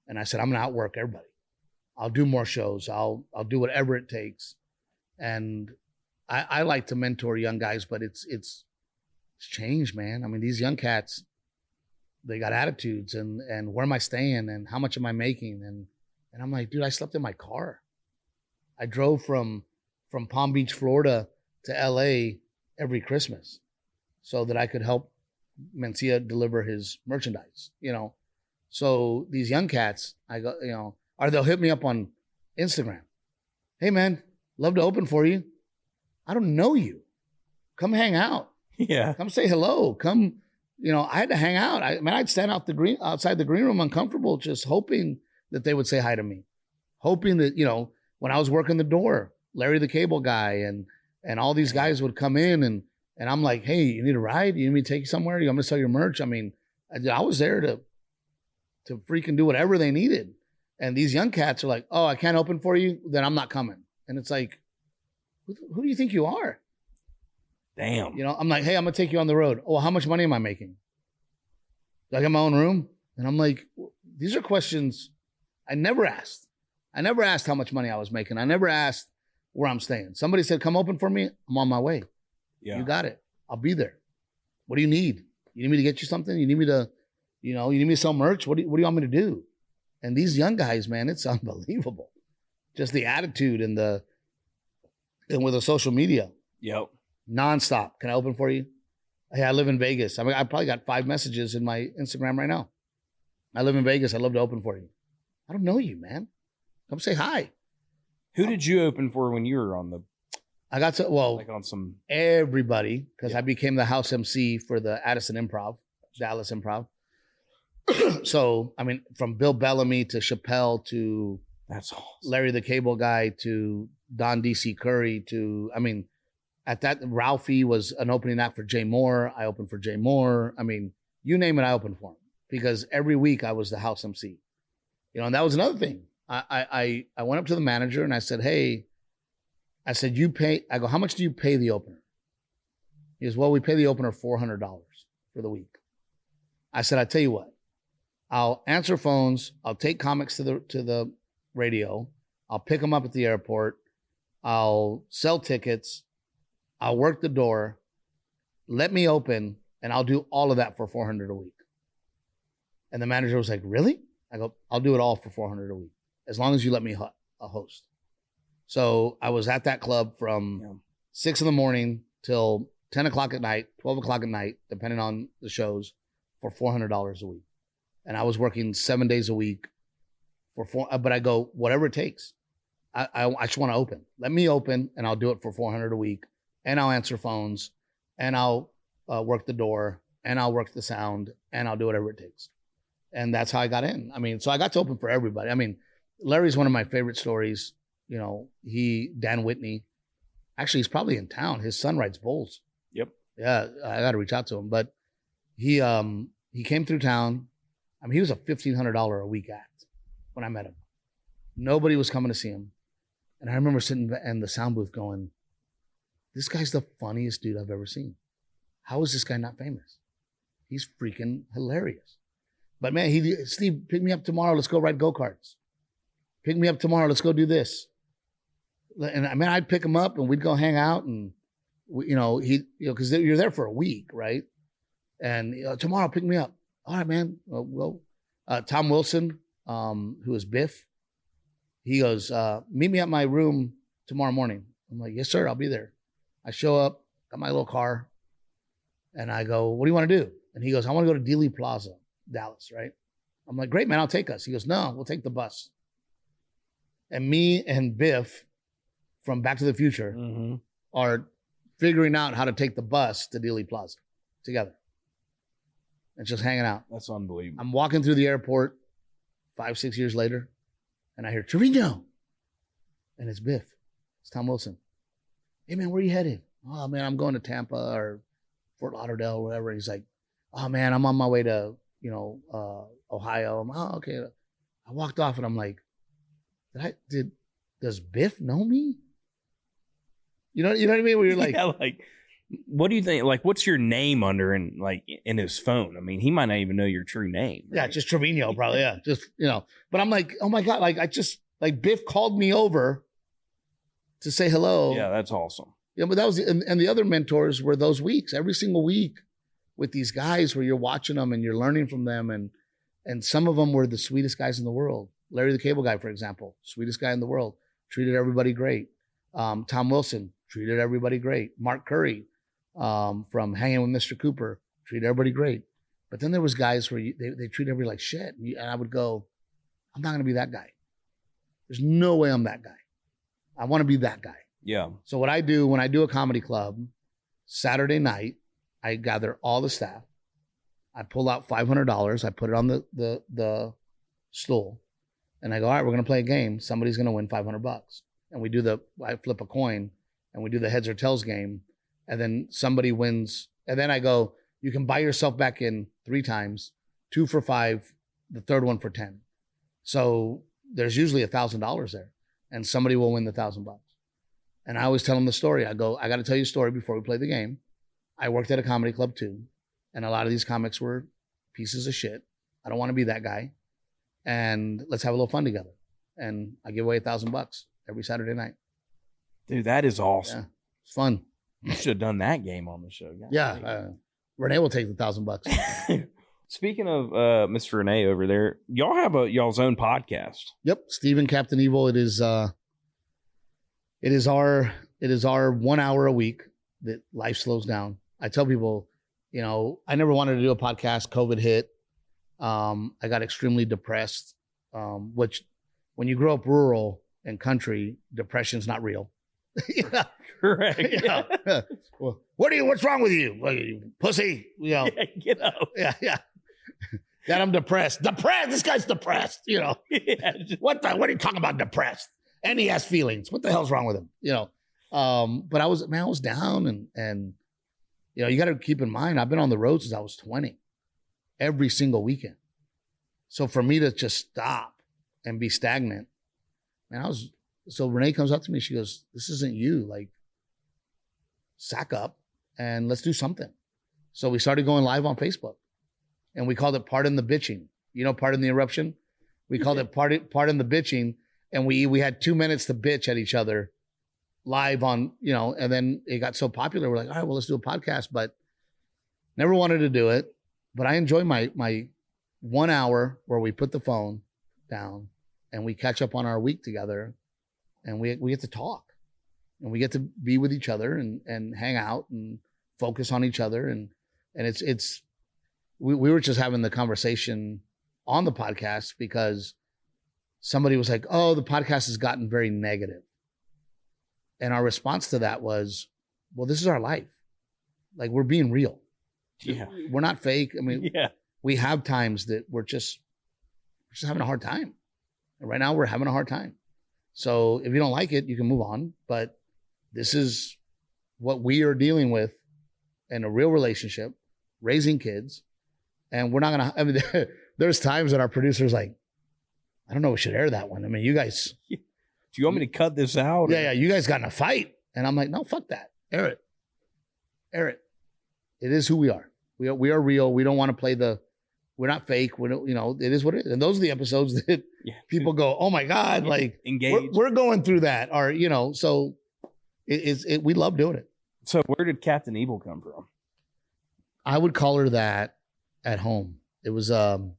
And I said, I'm going to outwork everybody. I'll do more shows. I'll do whatever it takes. And I like to mentor young guys, but it's changed, man. I mean, these young cats, they got attitudes and where am I staying and how much am I making? And I'm like, dude, I slept in my car. I drove from Palm Beach, Florida to LA every Christmas so that I could help Mencia deliver his merchandise, So these young cats, I go, or they'll hit me up on Instagram. Hey man, love to open for you. I don't know you. Come hang out. Yeah. Come say hello. Come, I had to hang out. I'd stand outside the green room uncomfortable, just hoping that they would say hi to me. Hoping that, when I was working the door, Larry the cable guy and all these guys would come in and I'm like, hey, you need a ride? You need me to take you somewhere? You want me to sell your merch? I mean, I was there to freaking do whatever they needed. And these young cats are like, oh, I can't open for you? Then I'm not coming. And it's like, who do you think you are? Damn. I'm like, hey, I'm going to take you on the road. Oh, how much money am I making? Do I get my own room? And I'm like, these are questions I never asked. I never asked how much money I was making. I never asked where I'm staying. Somebody said, come open for me. I'm on my way. Yeah. You got it. I'll be there. What do you need? You need me to get you something? You need me to, you need me to sell merch? What do you want me to do? And these young guys, man, it's unbelievable. Just the attitude and with the social media. Yep. Nonstop. Can I open for you? Hey, I live in Vegas. I probably got 5 messages in my Instagram right now. I live in Vegas. I'd love to open for you. I don't know you, man. Come say hi. Who did you open for when you were on the? I got to, well, Like on some. everybody, because I became the house MC for the Addison Improv, Dallas Improv. So, I mean, from Bill Bellamy to Chappelle to That's awesome. Larry the Cable Guy to Don DC Curry to, I mean, at that, Ralphie was an opening act for Jay Moore. I opened for Jay Moore. I mean, you name it, I opened for him because every week I was the house MC. You know, and that was another thing. I went up to the manager and I said, hey, I said, you pay, I go, how much do you pay the opener? He goes, well, we pay the opener $400 for the week. I said, I tell you what, I'll answer phones. I'll take comics to the radio. I'll pick them up at the airport. I'll sell tickets. I'll work the door. Let me open, and I'll do all of that for $400 a week. And the manager was like, really? I go, I'll do it all for $400 a week, as long as you let me host. So I was at that club from 6 in till 10 o'clock at night, 12 o'clock at night, depending on the shows, for $400 a week. And I was working 7 days a week but I go, whatever it takes. I just want to open. Let me open, and I'll do it for $400 a week. And I'll answer phones, and I'll work the door, and I'll work the sound, and I'll do whatever it takes. And that's how I got in. I mean, so I got to open for everybody. I mean, Larry's one of my favorite stories. You know, Dan Whitney, actually, he's probably in town. His son rides bulls. Yep. Yeah, I got to reach out to him. But he came through town. I mean, he was a $1,500 a week act when I met him. Nobody was coming to see him. And I remember sitting in the sound booth going, this guy's the funniest dude I've ever seen. How is this guy not famous? He's freaking hilarious. But man, Steve, pick me up tomorrow. Let's go ride go-karts. Pick me up tomorrow. Let's go do this. And I mean, I'd pick him up and we'd go hang out, and because you're there for a week, right? And tomorrow, pick me up. All right, man. Tom Wilson, who is Biff, he goes, meet me at my room tomorrow morning. I'm like, yes, sir. I'll be there. I show up, got my little car, and I go, what do you want to do? And he goes, I want to go to Dealey Plaza, Dallas, right? I'm like, great, man. I'll take us. He goes, no, we'll take the bus. And me and Biff from Back to the Future are figuring out how to take the bus to Dealey Plaza together and just hanging out. That's unbelievable. I'm walking through the airport 5-6 years later, and I hear Trevino, and it's Biff. It's Tom Wilson. Hey, man, where are you headed? Oh, man, I'm going to Tampa or Fort Lauderdale or whatever. He's like, oh, man, I'm on my way to, Ohio. I'm, oh, okay. I walked off, and I'm like, does Biff know me? You know what I mean? Where you're like, yeah, like, what do you think? Like, what's your name under in his phone? I mean, he might not even know your true name. Right? Yeah, just Trevino, probably. Yeah, just But I'm like, oh my God, like Biff called me over to say hello. Yeah, that's awesome. Yeah, but that was, and the other mentors were those weeks, every single week with these guys where you're watching them and you're learning from them, and some of them were the sweetest guys in the world. Larry the Cable Guy, for example, sweetest guy in the world, treated everybody great. Tom Wilson treated everybody great. Mark Curry from Hanging with Mr. Cooper treated everybody great. But then there was guys where they treat everybody like shit. And I would go, I'm not going to be that guy. There's no way I'm that guy. I want to be that guy. Yeah. So what I do when I do a comedy club, Saturday night, I gather all the staff. I pull out $500. I put it on the stool. And I go, all right, we're going to play a game. Somebody's going to win $500. And I flip a coin and we do the heads or tails game. And then somebody wins. And then I go, you can buy yourself back in 3 times, 2 for $5, the third one for 10. So there's usually $1,000 there and somebody will win the $1,000. And I always tell them the story. I go, I got to tell you a story before we play the game. I worked at a comedy club too. And a lot of these comics were pieces of shit. I don't want to be that guy. And let's have a little fun together. And I give away $1,000 every Saturday night. Dude, that is awesome. Yeah, it's fun. You should have done that game on the show. Yeah. Renee will take the $1,000. Speaking of Mr. Renee over there, y'all have y'all's own podcast. Yep. Steve Captain Evil. It is our 1 hour a week that life slows down. I tell people, I never wanted to do a podcast. COVID hit. I got extremely depressed, which when you grow up rural and country, depression's not real. Yeah. Correct. Yeah. Well, what's wrong with you? Well, you pussy. You know. Yeah. That I'm depressed. This guy's depressed. You know. Yeah. What are you talking about depressed? And he has feelings. What the hell's wrong with him? You know. But I was down and you know, you got to keep in mind, I've been on the road since I was 20, every single weekend. So for me to just stop and be stagnant, man, so Renee comes up to me, she goes, this isn't you, like, sack up and let's do something. So we started going live on Facebook and we called it Pardon the Bitching. You know, Pardon the Eruption? We called it Pardon the Bitching. And we had 2 minutes to bitch at each other live on, you know, and then it got so popular. We're like, all right, well, let's do a podcast, but never wanted to do it. But I enjoy my 1 hour where we put the phone down and we catch up on our week together and we get to talk and we get to be with each other and hang out and focus on each other. And we were just having the conversation on the podcast because somebody was like, oh, the podcast has gotten very negative. And our response to that was, well, this is our life. Like, we're being real. Yeah. We're not fake. I mean, Yeah. we have times that we're just having a hard time. And right now we're having a hard time. So if you don't like it, you can move on. But this is what we are dealing with in a real relationship, raising kids. And we're not going to, I mean, there's times that our producer's like, I don't know, we should air that one. I mean, you guys. Do you want me to cut this out? Yeah, you guys got in a fight. And I'm like, no, fuck that. Air it. It is who we are. We are real. We don't want to play we're not fake. We don't, you know, it is what it is. And those are the episodes that people go, oh my God, like engage. We're going through that. Or, you know, so we love doing it. So where did Captain Evil come from? I would call her that at home. It was, I'm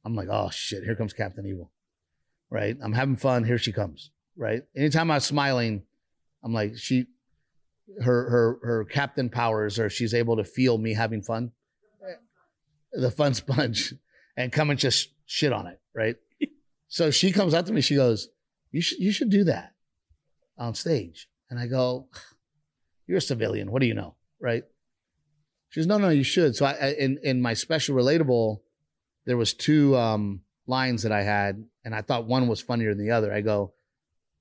like, oh shit, here comes Captain Evil. Right. I'm having fun. Here she comes. Right. Anytime I was smiling, I'm like, her captain powers, or she's able to feel me having fun, the fun sponge, and come and just shit on it. Right. So she comes up to me. She goes, you should do that on stage. And I go, you're a civilian. What do you know? Right. She goes, no, you should. So in my special relatable, there was two lines that I had, and I thought one was funnier than the other. I go,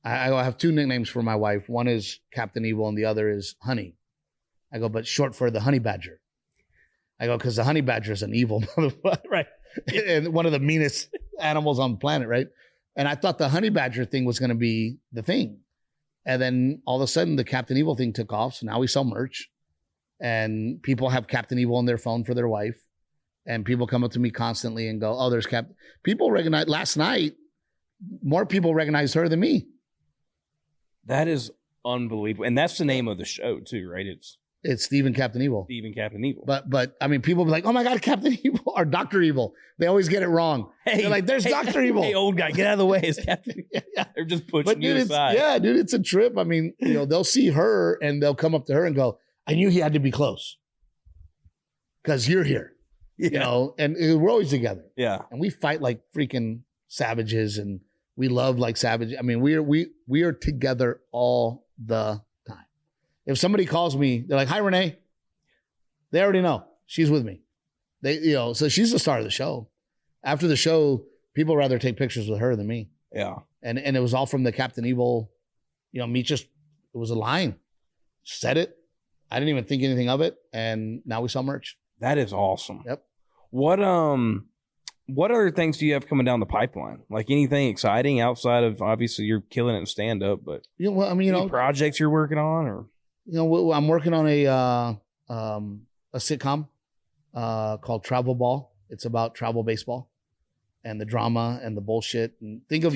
I have two nicknames for my wife. One is Captain Evil and the other is Honey. I go, but short for the honey badger. I go, because the honey badger is an evil motherfucker, right? And one of the meanest animals on the planet, right? And I thought the honey badger thing was going to be the thing. And then all of a sudden the Captain Evil thing took off. So now we sell merch and people have Captain Evil on their phone for their wife. And people come up to me constantly and go, oh, there's Captain. People recognize, last night, more people recognized her than me. That is unbelievable. And that's the name of the show too, right? It's Steve and Captain Evil. Steve and Captain Evil. But I mean, people be like, oh my God, Captain Evil or Dr. Evil. They always get it wrong. Hey, they're like, there's Dr. Evil. Hey, old guy, get out of the way. It's Captain. Yeah. They're just pushing you aside. Yeah, dude, it's a trip. I mean, you know, they'll see her and they'll come up to her and go, I knew he had to be close because you're here. Yeah. You know, and we're always together. Yeah. And we fight like freaking savages and we love like savages. I mean, we are together all the time. If somebody calls me, they're like, hi, Renee. They already know she's with me. They, you know, so she's the star of the show. After the show, people rather take pictures with her than me. Yeah. And it was all from the Captain Evil, you know, me just, it was a line. Said it. I didn't even think anything of it. And now we sell merch. That is awesome. Yep. What other things do you have coming down the pipeline? Like anything exciting outside of, obviously you're killing it in stand up, but you know, well, I mean, any projects you're working on, or you know, I'm working on a sitcom called Travel Ball. It's about travel baseball and the drama and the bullshit. And think of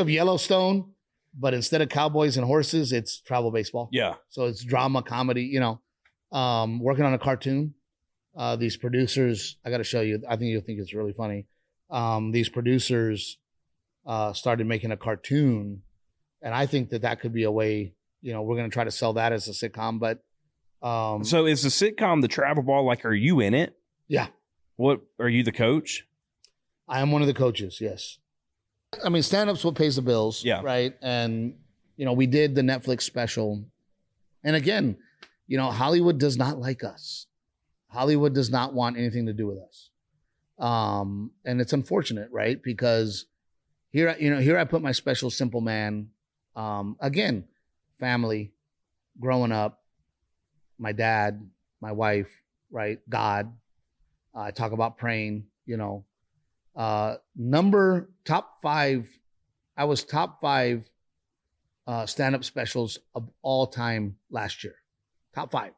Yellowstone, but instead of cowboys and horses, it's travel baseball. Yeah. So it's drama, comedy, you know. Working on a cartoon. These producers, I got to show you, I think you'll think it's really funny. These producers started making a cartoon, and I think that could be a way, you know, we're going to try to sell that as a sitcom. But so is the sitcom the Travel Ball? Like, are you in it? Yeah. What, are you the coach? I am one of the coaches. Yes. I mean, stand-up's what pays the bills. Yeah. Right. And we did the Netflix special. And again, Hollywood does not like us. Hollywood does not want anything to do with us. And it's unfortunate, right? Because here I put my special, Simple Man. Again, family, growing up, my dad, my wife, right? God. I talk about praying, top 5. I was top 5 stand-up specials of all time last year. Top 5,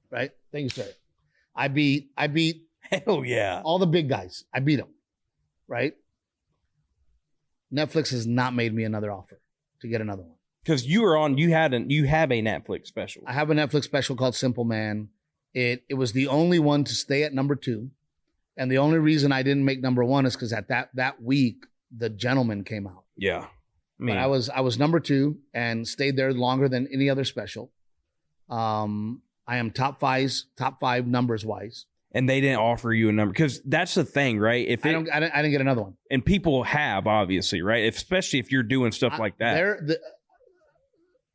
right? Thank you, sir. I beat Hell yeah. all the big guys. I beat them, right? Netflix has not made me another offer to get another one. Because you have a Netflix special. I have a Netflix special called Simple Man. It was the only one to stay at number 2. And the only reason I didn't make number 1 is because at that week, The Gentleman came out. Yeah. But I was number 2 and stayed there longer than any other special. I am top 5 numbers wise. And they didn't offer you a number, because that's the thing, right? I didn't get another one. And people have, obviously, right? Especially if you're doing stuff like that.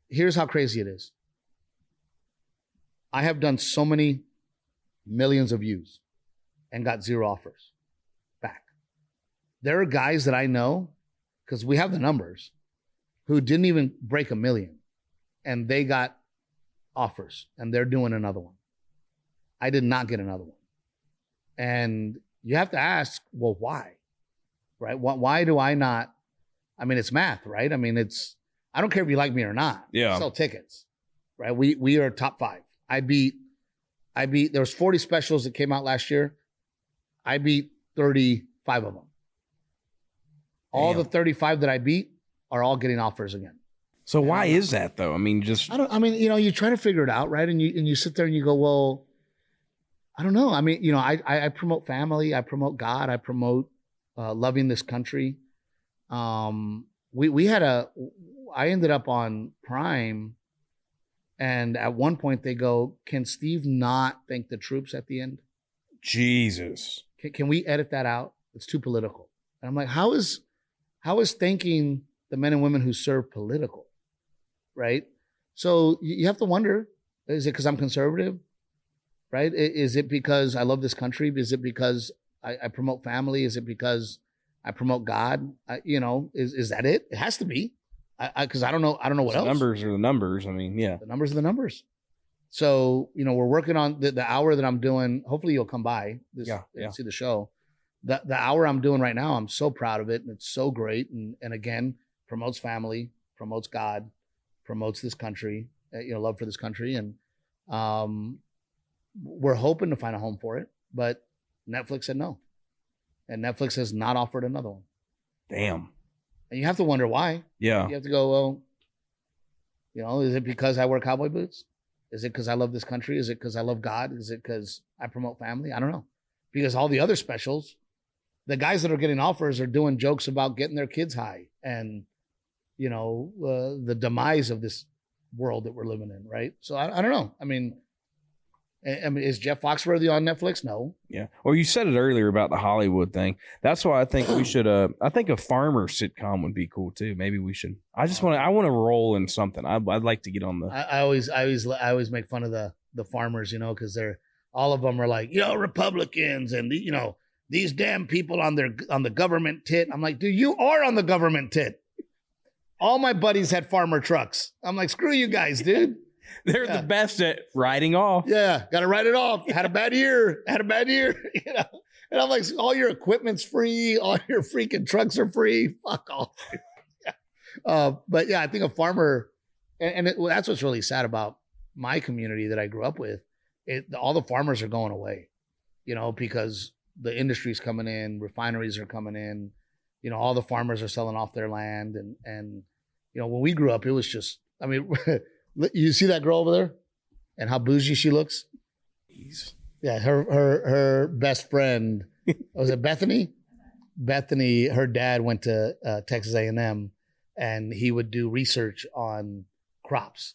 Here's how crazy it is. I have done so many millions of views and got 0 offers back. There are guys that I know, because we have the numbers, who didn't even break 1 million, and they got offers, and they're doing another one. I did not get another one. And you have to ask, well, why? Right? Why do I not? I mean, it's math, right? I mean, I don't care if you like me or not. Yeah. I sell tickets, right? We are top 5. I beat, there was 40 specials that came out last year. I beat 35 of them. All the 35 that I beat are all getting offers again. So why is that though? I mean, you try to figure it out, right? And you sit there and you go, well, I don't know. I mean, I promote family, I promote God, I promote loving this country. I ended up on Prime, and at one point they go, can Steve not thank the troops at the end? Jesus. Can we edit that out? It's too political. And I'm like, how is thanking the men and women who serve political, right? So you have to wonder, is it because I'm conservative, right? Is it because I love this country? Is it because I promote family? Is it because I promote God? Is that it? It has to be, because I don't know what else. Numbers are the numbers. I mean, yeah. The numbers are the numbers. So, we're working on the hour that I'm doing. Hopefully you'll come by and see the show. The hour I'm doing right now, I'm so proud of it, and it's so great. And again, promotes family, promotes God, promotes this country, love for this country. And we're hoping to find a home for it, but Netflix said no. And Netflix has not offered another one. Damn. And you have to wonder why. Yeah. You have to go, well, is it because I wear cowboy boots? Is it because I love this country? Is it because I love God? Is it because I promote family? I don't know. Because all the other specials, the guys that are getting offers are doing jokes about getting their kids high and, the demise of this world that we're living in, right? So I don't know. I mean, is Jeff Foxworthy on Netflix? No. Yeah. Or you said it earlier about the Hollywood thing. That's why I think we should. I think a farmer sitcom would be cool too. Maybe we should. I want to roll in something. I'd like to get on the. I always make fun of the farmers, because all of them are like, Republicans and these damn people on the government tit. I'm like, dude, you are on the government tit. All my buddies had farmer trucks. I'm like, screw you guys, dude. They're the best at writing off. Yeah, got to write it off. Had a bad year. And I'm like, all your equipment's free. All your freaking trucks are free. Fuck off. But yeah, I think a farmer, that's what's really sad about my community that I grew up with. All the farmers are going away, because the industry's coming in, refineries are coming in, all the farmers are selling off their land. And when we grew up, it was just, I mean, you see that girl over there and how bougie she looks? Jeez. Yeah, her best friend, was it Bethany? Bethany, her dad went to Texas A&M, and he would do research on crops.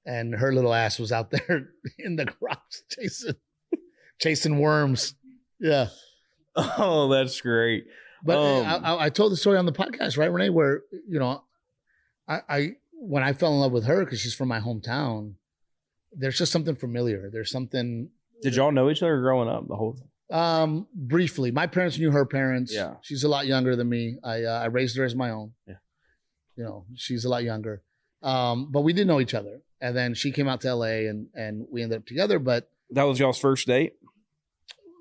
And her little ass was out there in the crops chasing worms. Yeah. Oh, that's great. But I told the story on the podcast, right, Renee, where, when I fell in love with her, because she's from my hometown, there's just something familiar. There's something. Did y'all know each other growing up the whole time? Briefly. My parents knew her parents. Yeah. She's a lot younger than me. I raised her as my own. Yeah. You know, she's a lot younger. But we did know each other. And then she came out to LA and we ended up together. But that was y'all's first date?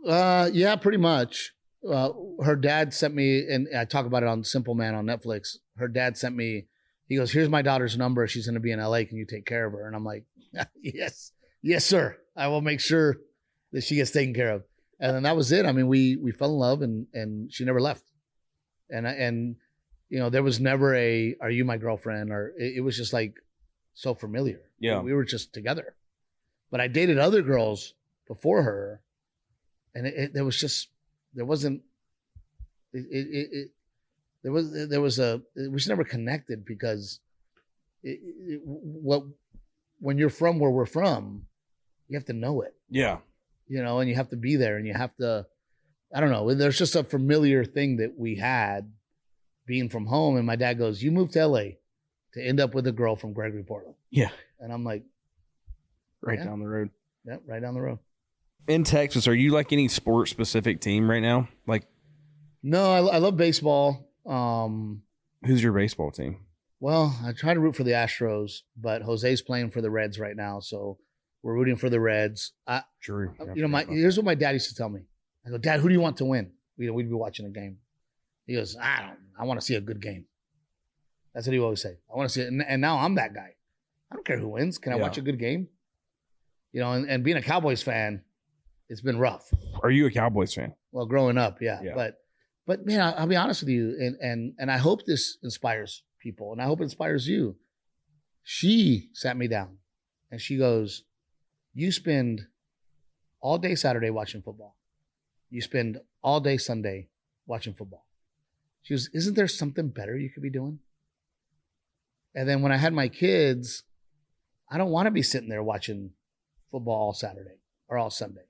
Yeah, pretty much. Her dad sent me, and I talk about it on Simple Man on Netflix. Her dad sent me, he goes, here's my daughter's number. She's going to be in LA. Can you take care of her? And I'm like, yes, sir. I will make sure that she gets taken care of. And then that was it. I mean, we fell in love and she never left. And you know, there was never are you my girlfriend? Or it was just like so familiar. Yeah. We were just together. But I dated other girls before her. And there was never connected because when you're from where we're from, you have to know it. Yeah. You know, and you have to be there and you have to, I don't know. There's just a familiar thing that we had being from home. And my dad goes, you moved to LA to end up with a girl from Gregory, Portland. Yeah. And I'm like, right down the road. Yeah, right down the road. In Texas, are you like any sport specific team right now? Like, no, I love baseball. Who's your baseball team? Well, I try to root for the Astros, but Jose's playing for the Reds right now, so we're rooting for the Reds. True. You know, here's what my dad used to tell me. I go, Dad, who do you want to win? We'd be watching a game. He goes, I want to see a good game. That's what he would always say. I want to see it. And now I'm that guy. I don't care who wins. Can I watch a good game? You know, and being a Cowboys fan, it's been rough. Are you a Cowboys fan? Well, growing up, yeah. But man, I'll be honest with you, and I hope this inspires people, and I hope it inspires you. She sat me down, and she goes, you spend all day Saturday watching football. You spend all day Sunday watching football. She goes, isn't there something better you could be doing? And then when I had my kids, I don't want to be sitting there watching football all Saturday or all Sunday.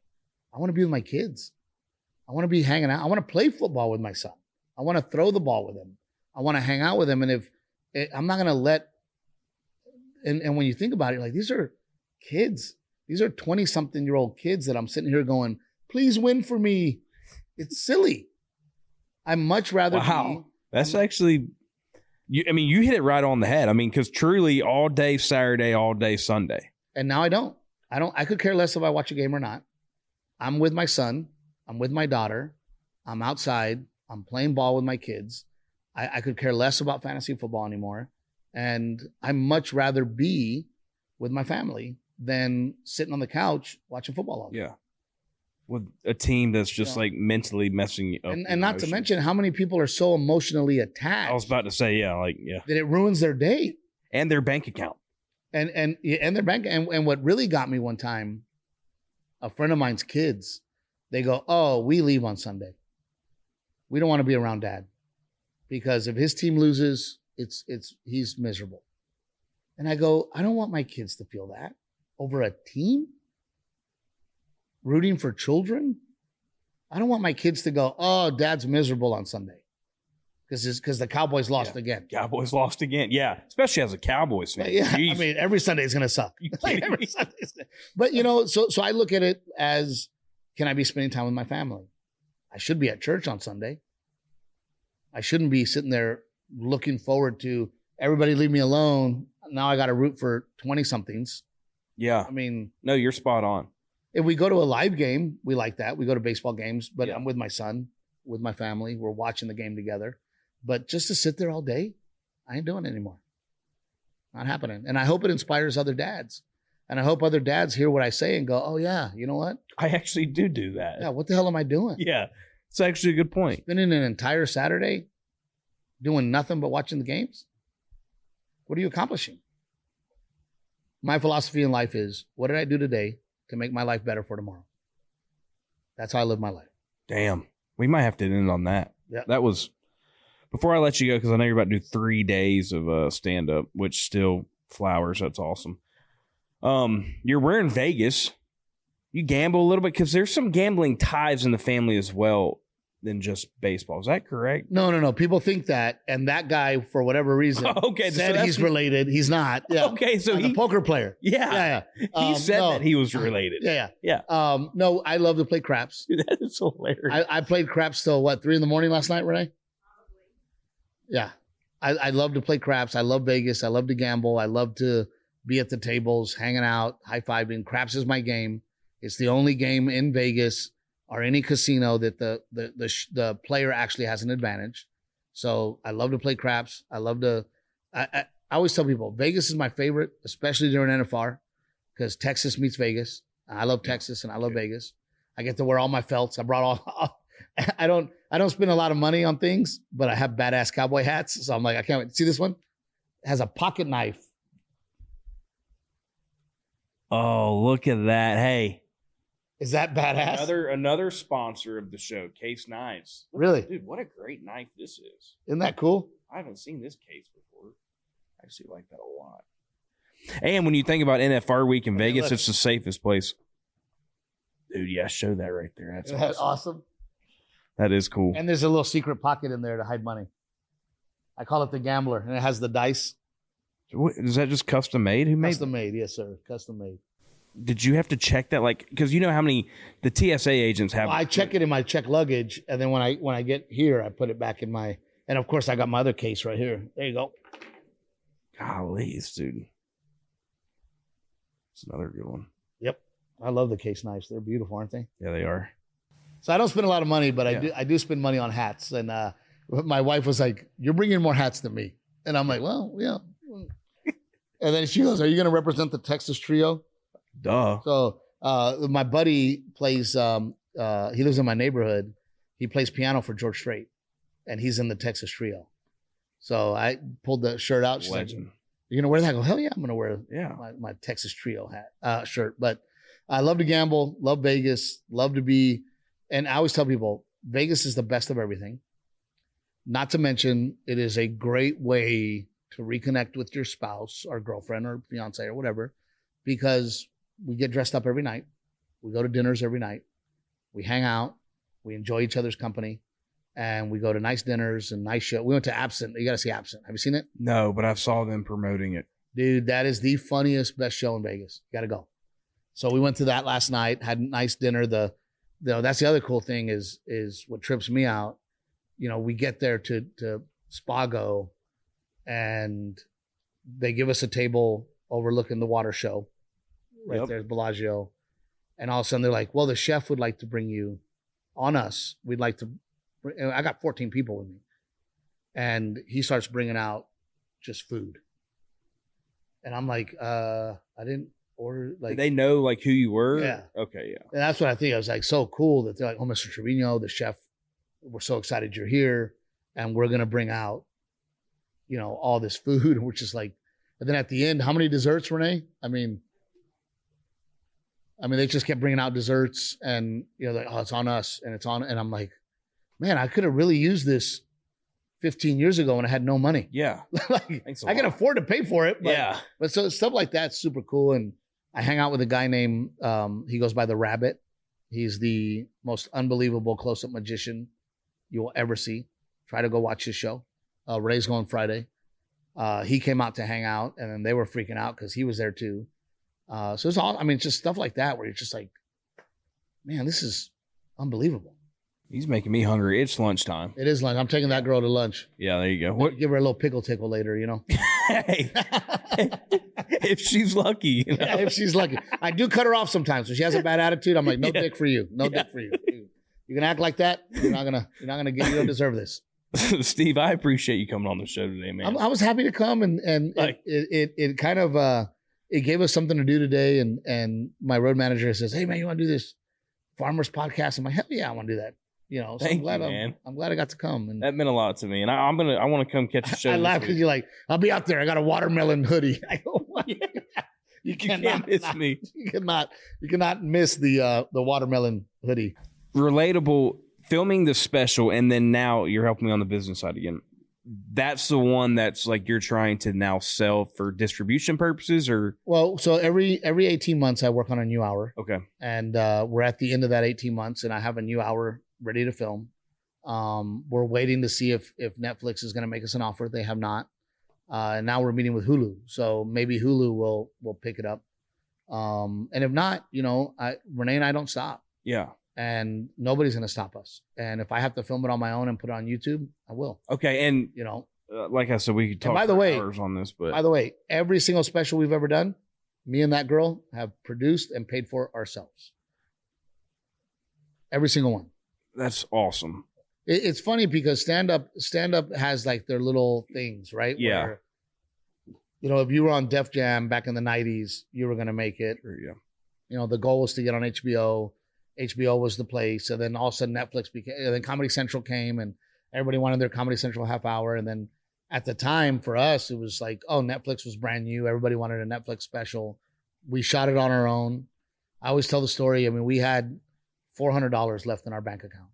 I want to be with my kids. I want to be hanging out. I want to play football with my son. I want to throw the ball with him. I want to hang out with him. And I'm not going to let, and when you think about it, like, these are kids. These are 20-something-year-old kids that I'm sitting here going, please win for me. It's silly. I'd much rather be. That's actually, you hit it right on the head. I mean, because truly all day Saturday, all day Sunday. And now I don't. I could care less if I watch a game or not. I'm with my son. I'm with my daughter. I'm outside. I'm playing ball with my kids. I could care less about fantasy football anymore. And I'd much rather be with my family than sitting on the couch watching football all day. Yeah. With a team that's just like mentally messing you up. And not to mention how many people are so emotionally attached. I was about to say, that it ruins their day. And their bank account. And their bank. And what really got me one time, a friend of mine's kids, they go, oh, we leave on Sunday. We don't want to be around Dad because if his team loses, he's miserable. And I go, I don't want my kids to feel that over a team rooting for children. I don't want my kids to go, oh, Dad's miserable on Sunday because the Cowboys lost again. Cowboys lost again. Yeah, especially as a Cowboys fan. Yeah, I mean, every Sunday is going to suck. But, you know, so I look at it as, can I be spending time with my family? I should be at church on Sunday. I shouldn't be sitting there looking forward to everybody leave me alone. Now I got to root for 20-somethings. Yeah. I mean. No, you're spot on. If we go to a live game, we like that. We go to baseball games, but I'm with my son, with my family. We're watching the game together. But just to sit there all day, I ain't doing it anymore. Not happening. And I hope it inspires other dads. And I hope other dads hear what I say and go, oh, yeah, you know what? I actually do that. Yeah, what the hell am I doing? Yeah, it's actually a good point. Spending an entire Saturday doing nothing but watching the games? What are you accomplishing? My philosophy in life is, what did I do today to make my life better for tomorrow? That's how I live my life. Damn. We might have to end on that. Yeah. That was, before I let you go, because I know you're about to do 3 days of stand-up, which still flowers. That's awesome. We're in Vegas. You gamble a little bit because there's some gambling ties in the family as well. than just baseball. Is that correct? No. People think that, and that guy, for whatever reason, said he's related. He's not. Yeah. Okay, so the poker player. Yeah. He said that he was related. Yeah. No, I love to play craps. Dude, that is hilarious. I played craps till 3 a.m. last night, Renee? Yeah. I love to play craps. I love Vegas. I love to gamble. I love to be at the tables, hanging out, high-fiving. Craps is my game. It's the only game in Vegas or any casino that the player actually has an advantage. So I love to play craps. I love to I always tell people Vegas is my favorite, especially during NFR, because Texas meets Vegas. I love Texas and I love Vegas. I get to wear all my felts. I brought all I don't spend a lot of money on things, but I have badass cowboy hats. So I'm like, I can't wait. See this one? It has a pocket knife. Oh, look at that. Hey. Is that badass? Another sponsor of the show, Case Knives. Really? Dude, what a great knife this is. Isn't that cool? I haven't seen this case before. I actually like that a lot. And when you think about NFR week in Vegas, it's the safest place. Dude, yeah, show that right there. That's Isn't that awesome. That is cool. And there's a little secret pocket in there to hide money. I call it the gambler, and it has the dice. Is that just custom made? Who made Custom made, yes, sir. Custom made. Did you have to check that? Like, because you know how many the TSA agents have. Well, I check it in my check luggage, and then when I get here, I put it back in my. And of course, I got my other case right here. There you go. Golly, dude. It's another good one. Yep, I love the case knives. They're beautiful, aren't they? Yeah, they are. So I don't spend a lot of money, but I do spend money on hats. And my wife was like, "You're bringing more hats than me," and I'm like, "Well, yeah." And then she goes, "Are you going to represent the Texas Trio?" Duh. So my buddy plays. He lives in my neighborhood. He plays piano for George Strait, and he's in the Texas Trio. So I pulled the shirt out. She's like, "You're gonna wear that?" I go, "Hell yeah, I'm gonna wear my Texas Trio hat shirt." But I love to gamble, love Vegas, love to be. And I always tell people, Vegas is the best of everything. Not to mention, it is a great way to reconnect with your spouse or girlfriend or fiance or whatever, because we get dressed up every night. We go to dinners every night. We hang out. We enjoy each other's company. And we go to nice dinners and nice show. We went to Absent. You got to see Absent. Have you seen it? No, but I saw them promoting it. Dude, that is the funniest, best show in Vegas. You got to go. So we went to that last night, had a nice dinner. That's the other cool thing is what trips me out. You know, we get there to Spago, and they give us a table overlooking the water show. Right There's Bellagio. And all of a sudden they're like, well, the chef would like to bring you on us. We'd like to, I got 14 people with me. And he starts bringing out just food. And I'm like, I didn't order. Like, did they know like who you were? Yeah. Okay. Yeah. And that's what I think. I was like, so cool that they're like, oh, Mr. Trevino, the chef, we're so excited you're here. And we're going to bring out, you know, all this food. And we're just like, and then at the end, how many desserts, Renee? I mean, they just kept bringing out desserts, and you know, like, oh, it's on us, and it's on. And I'm like, man, I could have really used this 15 years ago when I had no money. Yeah, like I can afford to pay for it. But, but so stuff like that's super cool. And I hang out with a guy named he goes by the Rabbit. He's the most unbelievable close-up magician you will ever see. Try to go watch his show. Ray's going Friday. He came out to hang out, and then they were freaking out because he was there too. So it's all, it's just stuff like that where you're just like, man, this is unbelievable. He's making me hungry. It's lunchtime. It is lunch. I'm taking that girl to lunch. Yeah, there you go. Give her a little pickle tickle later, you know. Hey, if she's lucky. You know? Yeah, if she's lucky. I do cut her off sometimes. So she has a bad attitude. I'm like, no dick for you. No dick for you. You can act like that. You're not gonna get. You don't deserve this. Steve, I appreciate you coming on the show today, man. I was happy to come, and it kind of it gave us something to do today. And my road manager says, hey man, you want to do this farmers podcast? I'm like, hell yeah, I want to do that. You know, so I'm glad I got to come. And that meant a lot to me. And I want to come catch a show. I laugh because you're like, I'll be out there. I got a watermelon hoodie. I go, what? You can't miss me. You cannot miss the watermelon hoodie. Relatable, filming the special, and then now you're helping me on the business side again. That's the one that's like you're trying to now sell for distribution purposes, or? Well, so every 18 months I work on a new hour. Okay. And we're at the end of that 18 months, and I have a new hour ready to film. We're waiting to see if Netflix is going to make us an offer. They have not. And now we're meeting with Hulu. So maybe Hulu will pick it up. And if not, Renee and I don't stop. Yeah. And nobody's going to stop us. And if I have to film it on my own and put it on YouTube, I will. Okay. And, like I said, we could talk for hours on this. But by the way, every single special we've ever done, me and that girl have produced and paid for ourselves. Every single one. That's awesome. It's funny because stand up has like their little things, right? Yeah. Where, if you were on Def Jam back in the 90s, you were going to make it. Yeah. The goal was to get on HBO. HBO was the place. And then all of a sudden Netflix became, and then Comedy Central came and everybody wanted their Comedy Central half hour. And then at the time for us, it was like, oh, Netflix was brand new. Everybody wanted a Netflix special. We shot it on our own. I always tell the story. I mean, we had $400 left in our bank account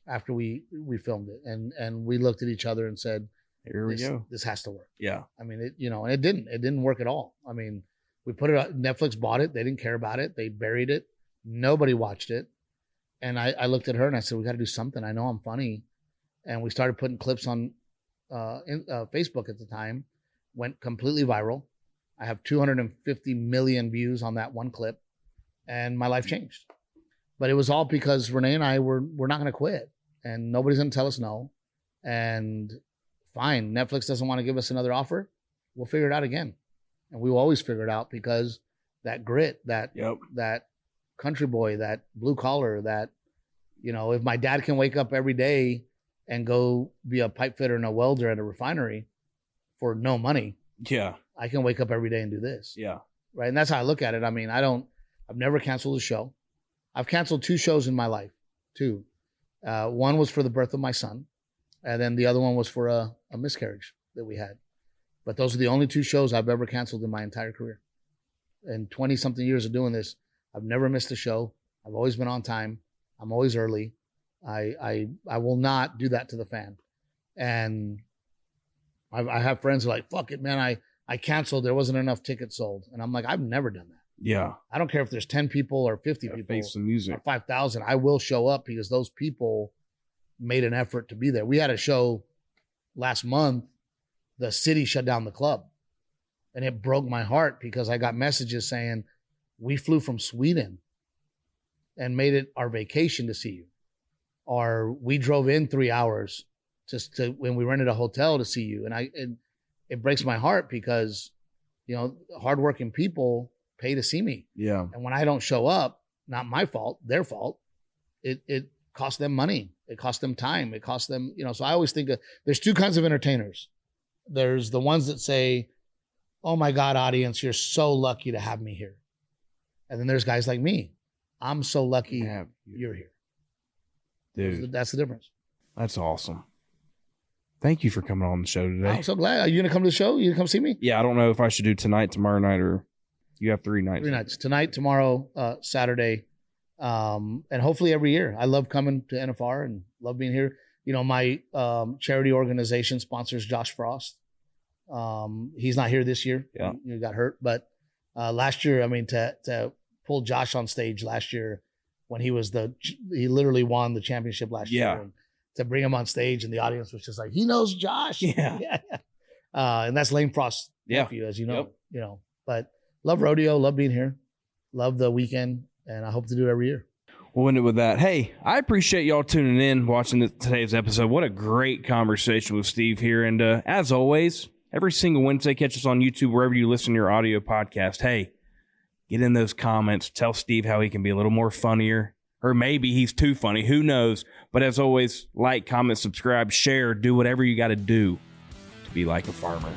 after we filmed it. And we looked at each other and said, here we go. This has to work. Yeah. I mean, and it didn't work at all. I mean, we put it up, Netflix bought it. They didn't care about it. They buried it. Nobody watched it. And I looked at her and I said, we got to do something. I know I'm funny. And we started putting clips on Facebook at the time, went completely viral. I have 250 million views on that one clip and my life changed. But it was all because Renee and I we're not going to quit and nobody's going to tell us no. And fine, Netflix doesn't want to give us another offer. We'll figure it out again. And we will always figure it out because that grit, that country boy, that blue collar, that, if my dad can wake up every day and go be a pipe fitter and a welder at a refinery for no money. Yeah. I can wake up every day and do this. Yeah. Right. And that's how I look at it. I mean, I've never canceled a show. I've canceled 2 shows in my life. 2. One was for the birth of my son. And then the other one was for a miscarriage that we had. But those are the only 2 shows I've ever canceled in my entire career. In 20 something years of doing this, I've never missed a show. I've always been on time. I'm always early. I will not do that to the fan. And I have friends who are like, fuck it, man. I canceled. There wasn't enough tickets sold. And I'm like, I've never done that. Yeah. I don't care if there's 10 people or 50 people. Face the music. Or 5,000. I will show up because those people made an effort to be there. We had a show last month. The city shut down the club. And it broke my heart because I got messages saying, we flew from Sweden and made it our vacation to see you. Or we drove in 3 hours just to when we rented a hotel to see you. And it breaks my heart because, hardworking people pay to see me. Yeah. And when I don't show up, not my fault, their fault, it costs them money. It costs them time. It costs them, so I always think there's 2 kinds of entertainers. There's the ones that say, oh my God, audience, you're so lucky to have me here. And then there's guys like me. I'm so lucky you're here. Dude. That's the difference. That's awesome. Thank you for coming on the show today. I'm so glad. Are you going to come to the show? You going to come see me? Yeah, I don't know if I should do tonight, tomorrow night, or you have 3 nights. 3 nights. Tonight, tomorrow, Saturday, and hopefully every year. I love coming to NFR and love being here. My charity organization sponsors Josh Frost. He's not here this year. Yeah. He got hurt. But last year, I mean, to pull Josh on stage last year when he literally won the championship last year. And to bring him on stage and the audience was just like, he knows Josh. Yeah. And that's Lane Frost's nephew, as you know. But love rodeo, love being here, love the weekend, and I hope to do it every year. We'll end it with that. Hey, I appreciate y'all tuning in, watching today's episode. What a great conversation with Steve here. And as always, every single Wednesday, catch us on YouTube, wherever you listen to your audio podcast. Hey, get in those comments. Tell Steve how he can be a little more funnier. Or maybe he's too funny. Who knows? But as always, like, comment, subscribe, share, do whatever you got to do to be like a farmer.